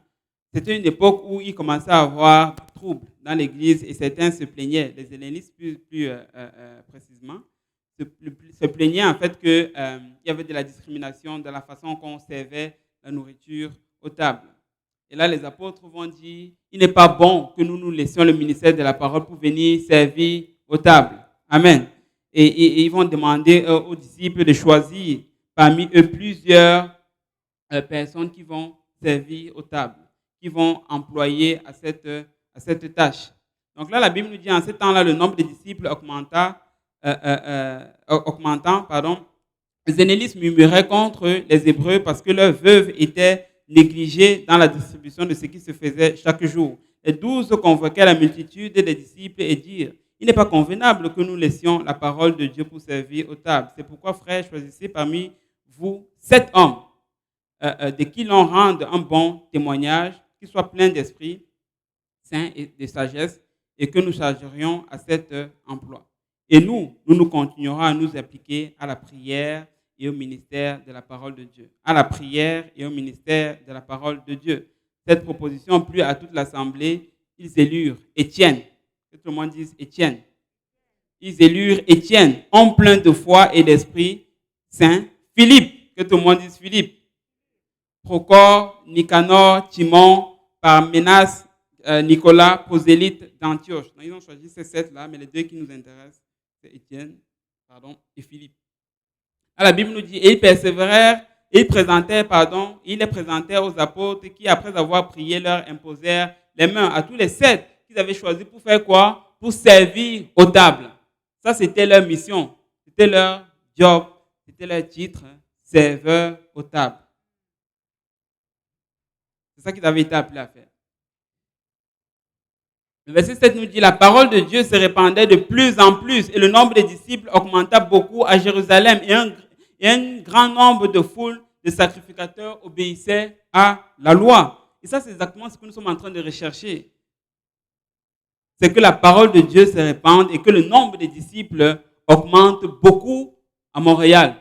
C'était une époque où il commençait à avoir trouble dans l'Église et certains se plaignaient, les hellénistes plus précisément, se plaignaient en fait qu'il y avait de la discrimination dans la façon qu'on servait la nourriture aux tables. Et là, les apôtres vont dire, il n'est pas bon que nous laissions le ministère de la parole pour venir servir aux tables. Amen. Et ils vont demander aux disciples de choisir parmi eux plusieurs personnes qui vont servir aux tables, qui vont employer à cette tâche. Donc là, la Bible nous dit, en ce temps-là, le nombre de disciples augmentant, les hellénistes murmuraient contre les Hébreux parce que leurs veuves étaient négligées dans la distribution de ce qui se faisait chaque jour. Les 12 convoquaient la multitude des disciples et dirent, il n'est pas convenable que nous laissions la parole de Dieu pour servir aux tables. C'est pourquoi, frères, choisissez parmi vous 7 hommes de qui l'on rende un bon témoignage, qui soient pleins d'esprit saint et de sagesse, et que nous chargerions à cet emploi. Et nous continuerons à nous appliquer à la prière et au ministère de la parole de Dieu. À la prière et au ministère de la parole de Dieu. Cette proposition plut à toute l'assemblée. Ils élurent Étienne. Que tout le monde dise Étienne. Ils élurent Étienne, homme plein de foi et d'esprit saint. Philippe. Que tout le monde dise Philippe. Procor, Nicanor, Timon, Parménas, Nicolas, prosélyte d'Antioche. Donc, ils ont choisi ces 7 là, mais les 2 qui nous intéressent, c'est Étienne et Philippe. La Bible nous dit, et ils persévérèrent, et ils les présentèrent aux apôtres qui, après avoir prié, leur imposèrent les mains à tous les 7 qu'ils avaient choisis pour faire quoi? Pour servir aux tables. Ça, c'était leur mission. C'était leur job. C'était leur titre, serveur aux tables. C'est ça qu'ils avaient été appelés à faire. Le verset 7 nous dit, la parole de Dieu se répandait de plus en plus et le nombre des disciples augmenta beaucoup à Jérusalem et un grand nombre de foules de sacrificateurs obéissaient à la loi. Et ça, c'est exactement ce que nous sommes en train de rechercher. C'est que la parole de Dieu se répande et que le nombre des disciples augmente beaucoup à Montréal.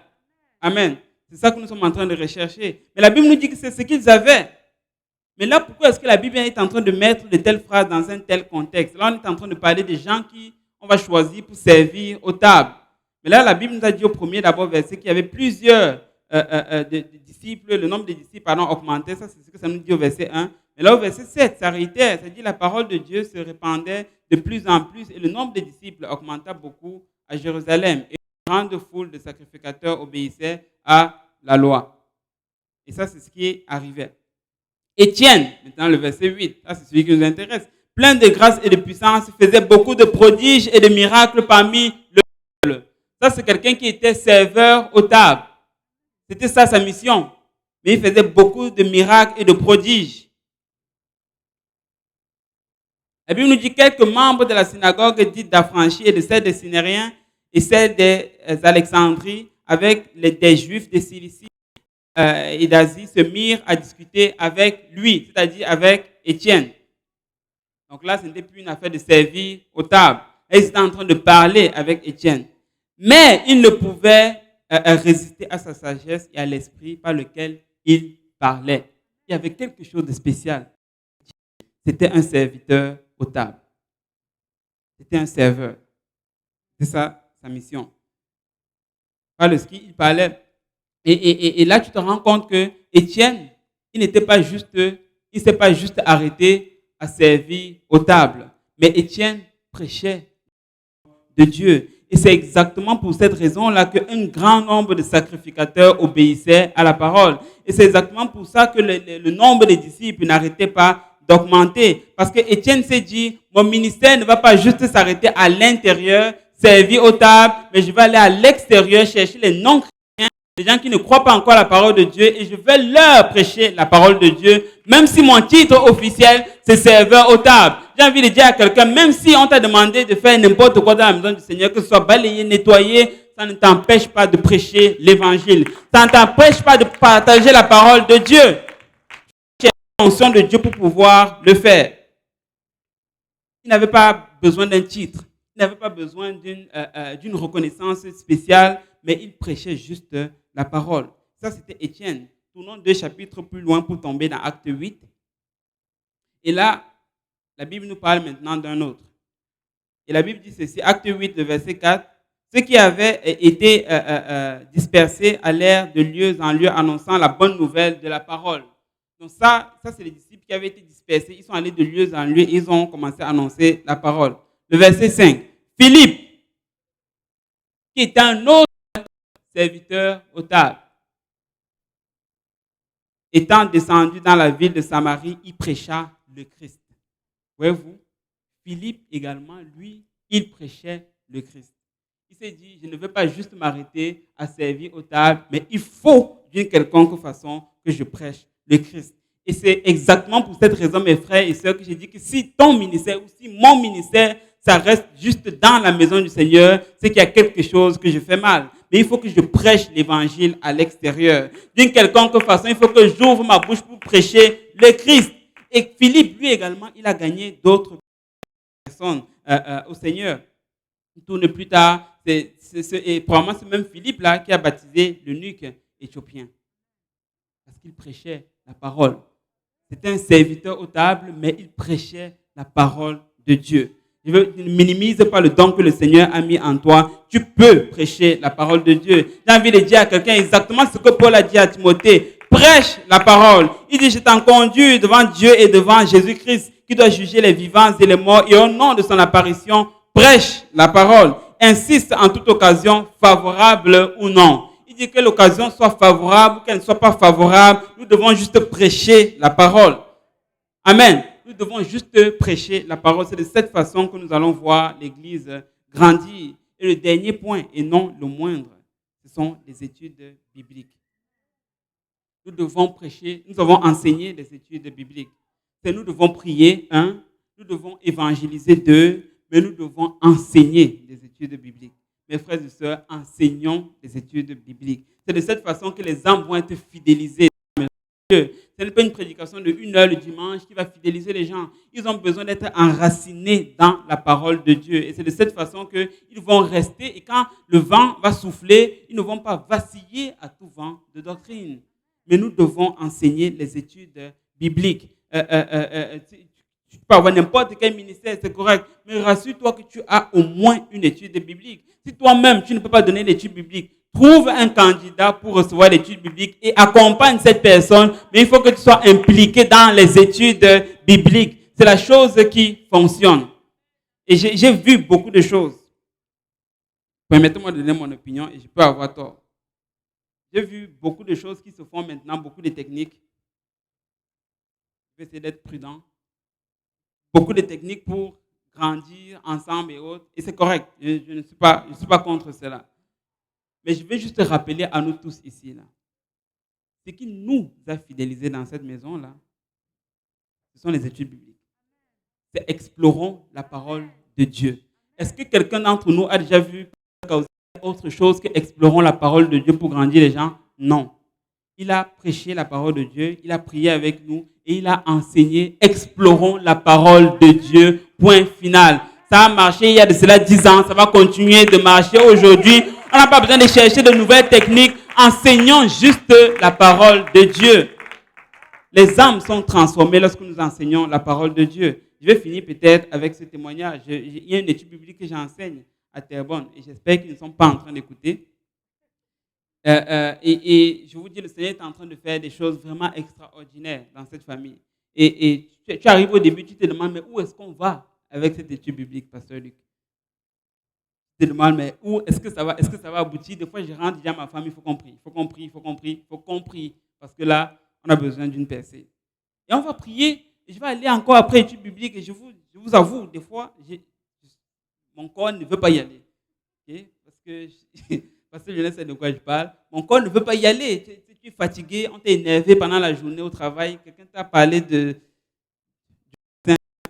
Amen. C'est ça que nous sommes en train de rechercher. Mais la Bible nous dit que c'est ce qu'ils avaient. Mais là, pourquoi est-ce que la Bible est en train de mettre de telles phrases dans un tel contexte? Là, on est en train de parler des gens qui on va choisir pour servir aux tables. Mais là, la Bible nous a dit au premier d'abord verset qu'il y avait plusieurs disciples, le nombre de disciples augmentait. Ça, c'est ce que ça nous dit au verset 1. Mais là, au verset 7, ça réitère. Ça dit la parole de Dieu se répandait de plus en plus et le nombre de disciples augmenta beaucoup à Jérusalem. Et une grande foule de sacrificateurs obéissait à la loi. Et ça, c'est ce qui arrivait. Étienne, maintenant le verset 8, ça c'est celui qui nous intéresse, plein de grâce et de puissance, faisait beaucoup de prodiges et de miracles parmi le peuple. Ça c'est quelqu'un qui était serveur aux tables. C'était ça sa mission. Mais il faisait beaucoup de miracles et de prodiges. La Bible nous dit quelques membres de la synagogue dite d'Affranchis et de celle des Synériens et celle des Alexandries avec des Juifs de Cilicie et d'Asie se mirent à discuter avec lui, c'est-à-dire avec Étienne. Donc là, ce n'était plus une affaire de servir aux tables. Ils étaient en train de parler avec Étienne. Mais ils ne pouvaient résister à sa sagesse et à l'esprit par lequel il parlait. Il y avait quelque chose de spécial. C'était un serviteur aux tables. C'était un serveur. C'est ça, sa mission. Par le ski, il parlait. Et là, tu te rends compte que Étienne, il ne s'est pas juste arrêté à servir aux tables. Mais Étienne prêchait de Dieu. Et c'est exactement pour cette raison-là qu'un grand nombre de sacrificateurs obéissaient à la parole. Et c'est exactement pour ça que le nombre de disciples n'arrêtait pas d'augmenter. Parce que Étienne s'est dit, mon ministère ne va pas juste s'arrêter à l'intérieur, servir aux tables, mais je vais aller à l'extérieur chercher les non-chrétiens, les gens qui ne croient pas encore à la parole de Dieu, et je vais leur prêcher la parole de Dieu, même si mon titre officiel, c'est serveur aux tables. J'ai envie de dire à quelqu'un, même si on t'a demandé de faire n'importe quoi dans la maison du Seigneur, que ce soit balayé, nettoyé, ça ne t'empêche pas de prêcher l'évangile. Ça ne t'empêche pas de partager la parole de Dieu. Tu as la fonction de Dieu pour pouvoir le faire. Il n'avait pas besoin d'un titre. Il n'avait pas besoin d'une reconnaissance spéciale, mais il prêchait juste la parole. Ça, c'était Étienne. Tournons 2 chapitres plus loin pour tomber dans Acte 8. Et là, la Bible nous parle maintenant d'un autre. Et la Bible dit ceci, Acte 8, le verset 4. Ceux qui avaient été dispersés allèrent de lieu en lieu annonçant la bonne nouvelle de la parole. Donc ça c'est les disciples qui avaient été dispersés. Ils sont allés de lieu en lieu et ils ont commencé à annoncer la parole. Le verset 5. Philippe, qui est un autre serviteur aux tables, étant descendu dans la ville de Samarie, il prêcha le Christ. Voyez-vous, Philippe également, lui, il prêchait le Christ. Il s'est dit, je ne veux pas juste m'arrêter à servir aux tables, mais il faut d'une quelconque façon que je prêche le Christ. Et c'est exactement pour cette raison, mes frères et sœurs, que j'ai dit que si ton ministère ou si mon ministère, ça reste juste dans la maison du Seigneur, c'est qu'il y a quelque chose que je fais mal. Mais il faut que je prêche l'évangile à l'extérieur. D'une quelconque façon, il faut que j'ouvre ma bouche pour prêcher le Christ. Et Philippe, lui également, il a gagné d'autres personnes au Seigneur. Il tourne plus tard, et probablement c'est même Philippe-là qui a baptisé l'eunuque éthiopien. Parce qu'il prêchait la parole. C'était un serviteur aux tables, mais il prêchait la parole de Dieu. Ne minimise pas le don que le Seigneur a mis en toi. Tu peux prêcher la parole de Dieu. J'ai envie de dire à quelqu'un exactement ce que Paul a dit à Timothée. Prêche la parole. Il dit, je t'en conduis devant Dieu et devant Jésus-Christ, qui doit juger les vivants et les morts. Et au nom de son apparition, prêche la parole. Insiste en toute occasion, favorable ou non. Il dit que l'occasion soit favorable ou qu'elle ne soit pas favorable, nous devons juste prêcher la parole. Amen. Nous devons juste prêcher la parole. C'est de cette façon que nous allons voir l'Église grandir. Et le dernier point, et non le moindre, ce sont les études bibliques. Nous devons prêcher, nous devons enseigner les études bibliques. Nous devons prier, nous devons évangéliser, mais nous devons enseigner les études bibliques. Mes frères et sœurs, enseignons les études bibliques. C'est de cette façon que les âmes vont être fidélisées. Ce n'est pas une prédication de 1 heure le dimanche qui va fidéliser les gens. Ils ont besoin d'être enracinés dans la parole de Dieu. Et c'est de cette façon qu'ils vont rester. Et quand le vent va souffler, ils ne vont pas vaciller à tout vent de doctrine. Mais nous devons enseigner les études bibliques. Tu peux avoir n'importe quel ministère, c'est correct. Mais rassure-toi que tu as au moins une étude biblique. Si toi-même, tu ne peux pas donner l'étude biblique, trouve un candidat pour recevoir l'étude biblique et accompagne cette personne. Mais il faut que tu sois impliqué dans les études bibliques. C'est la chose qui fonctionne. Et j'ai vu beaucoup de choses. Permettez-moi de donner mon opinion et je peux avoir tort. J'ai vu beaucoup de choses qui se font maintenant, beaucoup de techniques. Je vais essayer d'être prudent. Beaucoup de techniques pour grandir ensemble et autres. Et c'est correct. Je ne suis pas contre cela. Mais je vais juste rappeler à nous tous ici, là, ce qui nous a fidélisés dans cette maison-là, ce sont les études bibliques. C'est explorons la parole de Dieu. Est-ce que quelqu'un d'entre nous a déjà vu autre chose que explorons la parole de Dieu pour grandir les gens? Non. Il a prêché la parole de Dieu, il a prié avec nous et il a enseigné. Explorons la parole de Dieu. Point final. Ça a marché il y a de cela 10 ans, ça va continuer de marcher aujourd'hui. On n'a pas besoin de chercher de nouvelles techniques. Enseignons juste la parole de Dieu. Les âmes sont transformées lorsque nous enseignons la parole de Dieu. Je vais finir peut-être avec ce témoignage. Il y a une étude biblique que j'enseigne à Terrebonne et j'espère qu'ils ne sont pas en train d'écouter. Et je vous dis, le Seigneur est en train de faire des choses vraiment extraordinaires dans cette famille. Et tu arrives au début, tu te demandes, mais où est-ce qu'on va avec cette étude biblique, Pasteur Luc? Tu te demandes, mais où est-ce que ça va aboutir? Des fois, je rentre déjà à ma femme, il faut qu'on prie, parce que là, on a besoin d'une percée. Et on va prier, et je vais aller encore après étude biblique, et je vous avoue, des fois, mon corps ne veut pas y aller. Okay? Parce que je ne sais de quoi je parle. Mon corps ne veut pas y aller. Tu es fatigué, on t'a énervé pendant la journée au travail, quelqu'un t'a parlé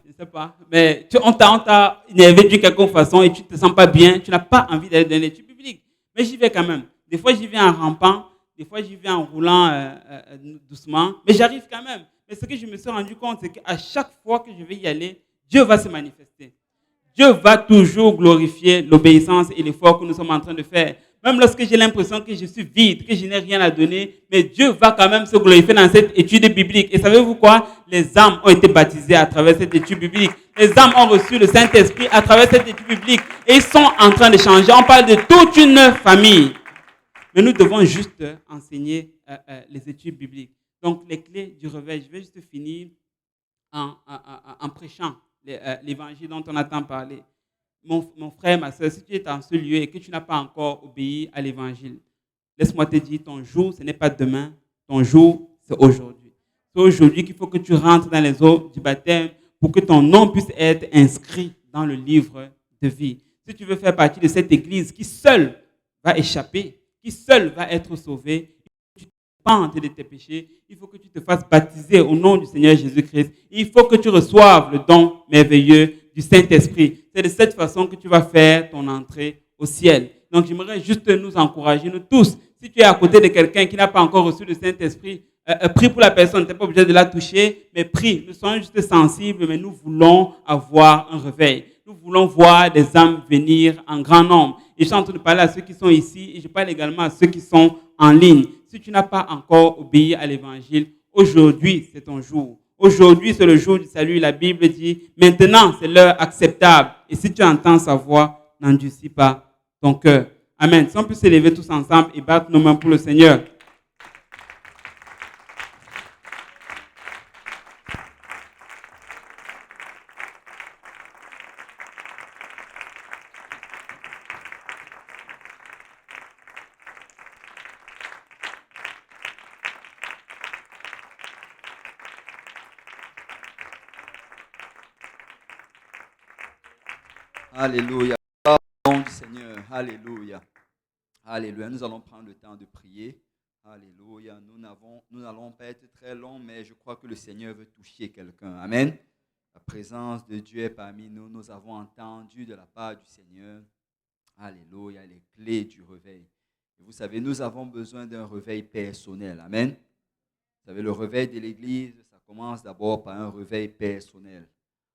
je ne sais pas, mais on t'a énervé d'une quelque façon et tu ne te sens pas bien, tu n'as pas envie d'aller dans l'étude biblique. Mais j'y vais quand même. Des fois, j'y vais en rampant, des fois, j'y vais en roulant doucement, mais j'arrive quand même. Mais ce que je me suis rendu compte, c'est qu'à chaque fois que je vais y aller, Dieu va se manifester. Dieu va toujours glorifier l'obéissance et l'effort que nous sommes en train de faire. Même lorsque j'ai l'impression que je suis vide, que je n'ai rien à donner, mais Dieu va quand même se glorifier dans cette étude biblique. Et savez-vous quoi? Les âmes ont été baptisées à travers cette étude biblique. Les âmes ont reçu le Saint-Esprit à travers cette étude biblique. Et ils sont en train de changer. On parle de toute une famille. Mais nous devons juste enseigner les études bibliques. Donc, les clés du réveil, je vais juste finir en prêchant l'évangile dont on a tant parlé. Mon frère, ma soeur, si tu es dans ce lieu et que tu n'as pas encore obéi à l'évangile, laisse-moi te dire, ton jour, ce n'est pas demain, ton jour, c'est aujourd'hui. C'est aujourd'hui qu'il faut que tu rentres dans les eaux du baptême pour que ton nom puisse être inscrit dans le livre de vie. Si tu veux faire partie de cette église qui seule va échapper, qui seule va être sauvée, tu te pentes de tes péchés, il faut que tu te fasses baptiser au nom du Seigneur Jésus-Christ. Il faut que tu reçoives le don merveilleux du Saint-Esprit. C'est de cette façon que tu vas faire ton entrée au ciel. Donc, j'aimerais juste nous encourager, nous tous. Si tu es à côté de quelqu'un qui n'a pas encore reçu le Saint-Esprit, prie pour la personne. Tu n'es pas obligé de la toucher, mais prie. Nous sommes juste sensibles, mais nous voulons avoir un réveil. Nous voulons voir des âmes venir en grand nombre. Et je suis en train de parler à ceux qui sont ici et je parle également à ceux qui sont en ligne. Si tu n'as pas encore obéi à l'Évangile, aujourd'hui, c'est ton jour. Aujourd'hui, c'est le jour du salut. La Bible dit, maintenant, c'est l'heure acceptable. Et si tu entends sa voix, n'endurcis pas ton cœur. Amen. Si on peut s'élever tous ensemble et battre nos mains pour le Seigneur. Alléluia. Pardon du Seigneur. Alléluia. Alléluia. Nous allons prendre le temps de prier. Alléluia. Nous n'allons pas être très longs, mais je crois que le Seigneur veut toucher quelqu'un. Amen. La présence de Dieu est parmi nous. Nous avons entendu de la part du Seigneur. Alléluia. Les clés du réveil. Et vous savez, nous avons besoin d'un réveil personnel. Amen. Vous savez, le réveil de l'Église, ça commence d'abord par un réveil personnel.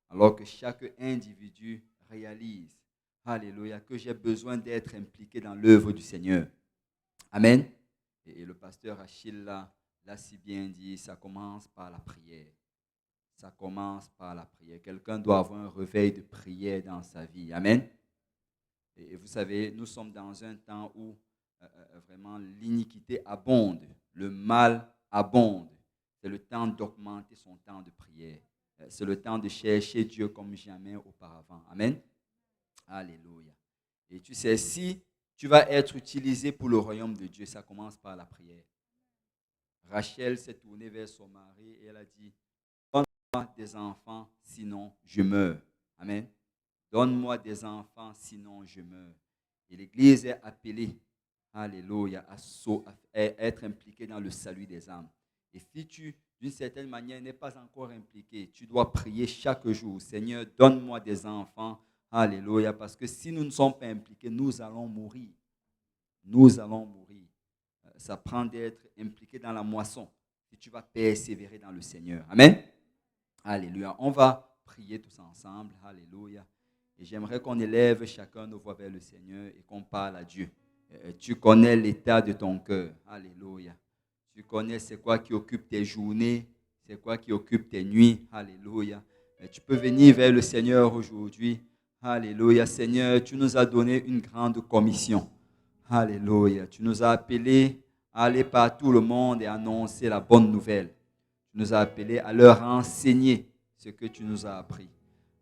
Alors que chaque individu réalise, alléluia, que j'ai besoin d'être impliqué dans l'œuvre du Seigneur. Amen. Et le pasteur Achille l'a si bien dit, ça commence par la prière. Ça commence par la prière. Quelqu'un doit avoir un réveil de prière dans sa vie. Amen. Et vous savez, nous sommes dans un temps où vraiment l'iniquité abonde, le mal abonde. C'est le temps d'augmenter son temps de prière. C'est le temps de chercher Dieu comme jamais auparavant. Amen. Alléluia. Et tu sais, si tu vas être utilisé pour le royaume de Dieu, ça commence par la prière. Rachel s'est tournée vers son mari et elle a dit, donne-moi des enfants, sinon je meurs. Amen. Donne-moi des enfants, sinon je meurs. Et l'Église est appelée, alléluia, à être impliquée dans le salut des âmes. Et si tu, d'une certaine manière, n'es pas encore impliqué, tu dois prier chaque jour. Seigneur, donne-moi des enfants. Alléluia. Parce que si nous ne sommes pas impliqués, nous allons mourir. Nous allons mourir. Ça prend d'être impliqué dans la moisson. Et tu vas persévérer dans le Seigneur. Amen. Alléluia. On va prier tous ensemble. Alléluia. Et j'aimerais qu'on élève chacun nos voix vers le Seigneur et qu'on parle à Dieu. Tu connais l'état de ton cœur. Alléluia. Tu connais c'est quoi qui occupe tes journées, c'est quoi qui occupe tes nuits. Alléluia. Et tu peux venir vers le Seigneur aujourd'hui. Alléluia. Seigneur, tu nous as donné une grande commission. Alléluia. Tu nous as appelés à aller par tout le monde et annoncer la bonne nouvelle. Tu nous as appelés à leur enseigner ce que tu nous as appris.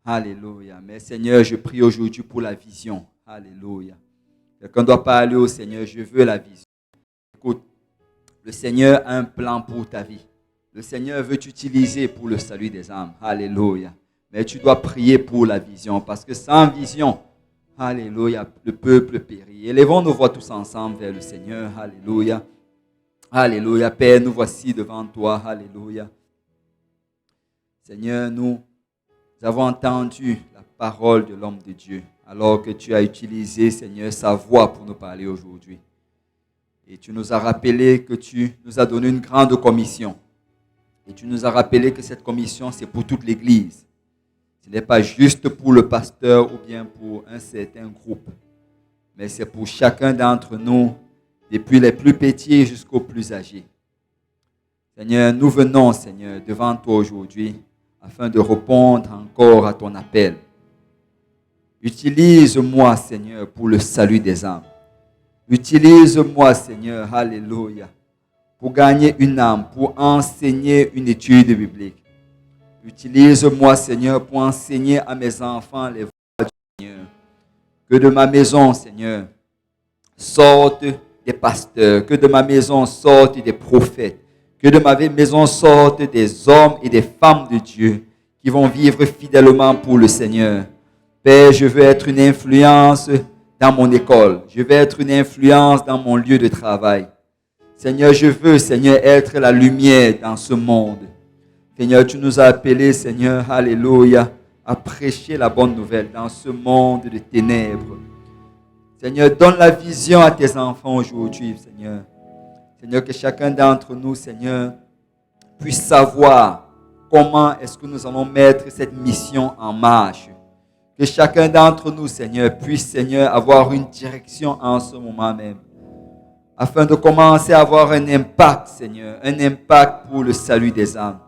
Alléluia. Mais Seigneur, je prie aujourd'hui pour la vision. Alléluia. Quelqu'un doit parler au Seigneur, je veux la vision. Écoute. Le Seigneur a un plan pour ta vie. Le Seigneur veut t'utiliser pour le salut des âmes. Alléluia. Mais tu dois prier pour la vision. Parce que sans vision, alléluia, le peuple périt. Élevons nos voix tous ensemble vers le Seigneur. Alléluia. Alléluia. Père, nous voici devant toi. Alléluia. Seigneur, nous avons entendu la parole de l'homme de Dieu. Alors que tu as utilisé, Seigneur, sa voix pour nous parler aujourd'hui. Et tu nous as rappelé que tu nous as donné une grande commission. Et tu nous as rappelé que cette commission, c'est pour toute l'Église. Ce n'est pas juste pour le pasteur ou bien pour un certain groupe. Mais c'est pour chacun d'entre nous, depuis les plus petits jusqu'aux plus âgés. Seigneur, nous venons, Seigneur, devant toi aujourd'hui, afin de répondre encore à ton appel. Utilise-moi, Seigneur, pour le salut des âmes. Utilise-moi, Seigneur, alléluia, pour gagner une âme, pour enseigner une étude biblique. Utilise-moi, Seigneur, pour enseigner à mes enfants les voies du Seigneur. Que de ma maison, Seigneur, sortent des pasteurs, que de ma maison sortent des prophètes, que de ma maison sortent des hommes et des femmes de Dieu qui vont vivre fidèlement pour le Seigneur. Père, je veux être une influence dans mon école. Je veux être une influence dans mon lieu de travail. Seigneur, je veux, Seigneur, être la lumière dans ce monde. Seigneur, tu nous as appelés, Seigneur, alléluia, à prêcher la bonne nouvelle dans ce monde de ténèbres. Seigneur, donne la vision à tes enfants aujourd'hui, Seigneur. Seigneur, que chacun d'entre nous, Seigneur, puisse savoir comment est-ce que nous allons mettre cette mission en marche. Que chacun d'entre nous, Seigneur, puisse, Seigneur, avoir une direction en ce moment même. Afin de commencer à avoir un impact, Seigneur. Un impact pour le salut des âmes.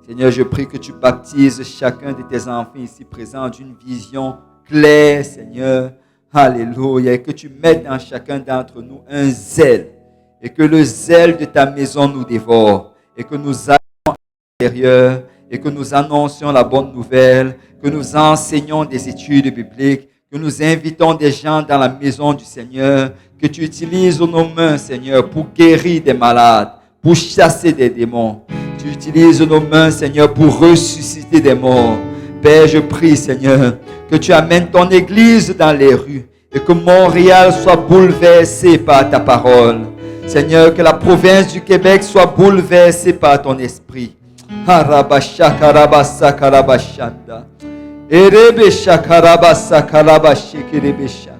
Seigneur, je prie que tu baptises chacun de tes enfants ici présents d'une vision claire, Seigneur. Alléluia. Et que tu mettes en chacun d'entre nous un zèle. Et que le zèle de ta maison nous dévore. Et que nous allions à l'intérieur. Et que nous annoncions la bonne nouvelle. Que nous enseignons des études bibliques. Que nous invitons des gens dans la maison du Seigneur. Que tu utilises nos mains, Seigneur, pour guérir des malades. Pour chasser des démons. Tu utilises nos mains, Seigneur, pour ressusciter des morts. Père, je prie, Seigneur, que tu amènes ton Église dans les rues et que Montréal soit bouleversé par ta parole. Seigneur, que la province du Québec soit bouleversée par ton esprit. Harabashakarabasa karabashanda. Erebeshakarabasa karabashekerebeshanda.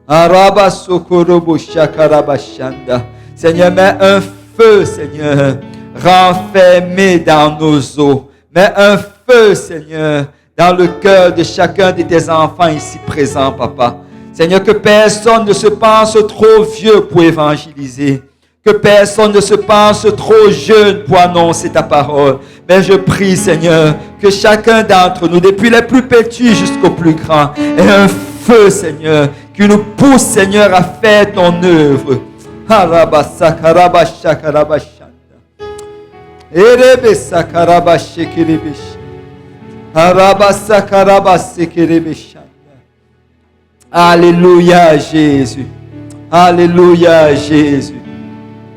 Arabasokoroboshakarabaşanda. Seigneur, mets un feu, Seigneur, renfermé dans nos eaux. Mets un feu, Seigneur, dans le cœur de chacun de tes enfants ici présents, Papa. Seigneur, que personne ne se pense trop vieux pour évangéliser. Que personne ne se pense trop jeune pour annoncer ta parole. Mais je prie, Seigneur, que chacun d'entre nous, depuis les plus petits jusqu'aux plus grands, ait un feu, Seigneur, qui nous pousse, Seigneur, à faire ton œuvre. Alléluia, Jésus. Alléluia, Jésus.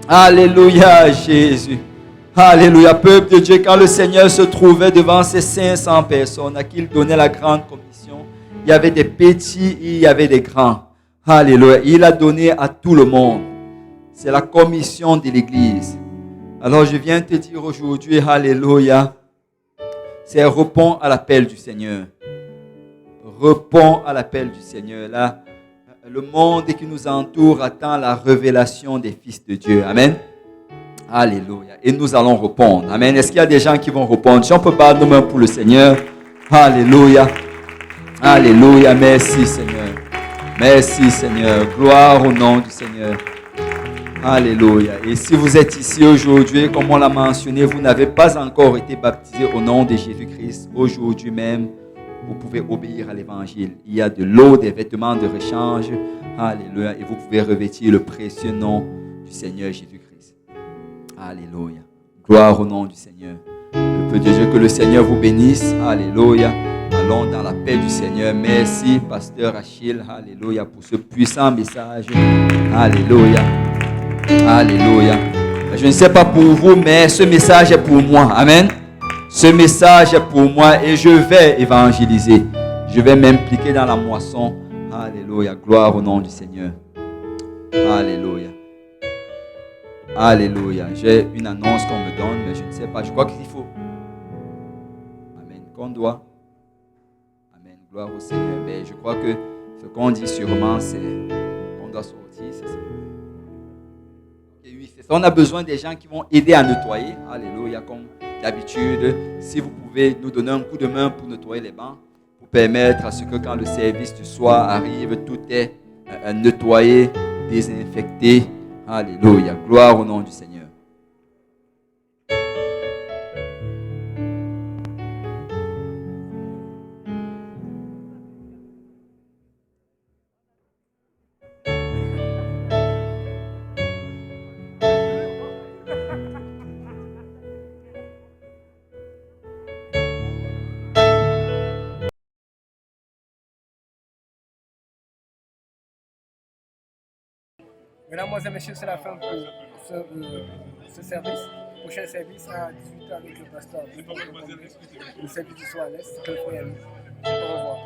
Alléluia, Jésus. Alléluia, peuple de Dieu. Quand le Seigneur se trouvait devant ces 500 personnes à qui il donnait la grande commission, il y avait des petits et il y avait des grands. Alléluia. Il a donné à tout le monde. C'est la commission de l'Église. Alors je viens te dire aujourd'hui, alléluia, c'est réponds à l'appel du Seigneur. Réponds à l'appel du Seigneur. Là, le monde qui nous entoure attend la révélation des fils de Dieu. Amen. Alléluia. Et nous allons répondre. Amen. Est-ce qu'il y a des gens qui vont répondre? Si on peut battre nos mains pour le Seigneur. Alléluia. Alléluia. Merci Seigneur. Merci Seigneur. Gloire au nom du Seigneur. Alléluia. Et si vous êtes ici aujourd'hui, comme on l'a mentionné, vous n'avez pas encore été baptisé au nom de Jésus-Christ, aujourd'hui même, vous pouvez obéir à l'évangile. Il y a de l'eau, des vêtements de rechange. Alléluia. Et vous pouvez revêtir le précieux nom du Seigneur Jésus-Christ. Alléluia. Gloire au nom du Seigneur. Le peu de Dieu, que le Seigneur vous bénisse. Alléluia. Allons dans la paix du Seigneur. Merci, pasteur Achille. Alléluia. Pour ce puissant message. Alléluia. Alléluia. Je ne sais pas pour vous, mais ce message est pour moi. Amen. Ce message est pour moi et je vais évangéliser. Je vais m'impliquer dans la moisson. Alléluia. Gloire au nom du Seigneur. Alléluia. Alléluia. J'ai une annonce qu'on me donne, mais je ne sais pas. Je crois qu'il faut. Amen. Qu'on doit. Amen. Gloire au Seigneur. Mais je crois que ce qu'on dit sûrement, c'est qu'on doit sortir. C'est ça. Oui, c'est ça. On a besoin des gens qui vont aider à nettoyer. Alléluia. Comme d'habitude, si vous pouvez nous donner un coup de main pour nettoyer les bancs, pour permettre à ce que quand le service du soir arrive, tout est nettoyé, désinfecté. Alléluia. Gloire au nom du Seigneur. Mesdames, et messieurs, c'est la fin pour ce service. Prochain service à 18h avec le pasteur. Le service du soir à l'Est. Au revoir.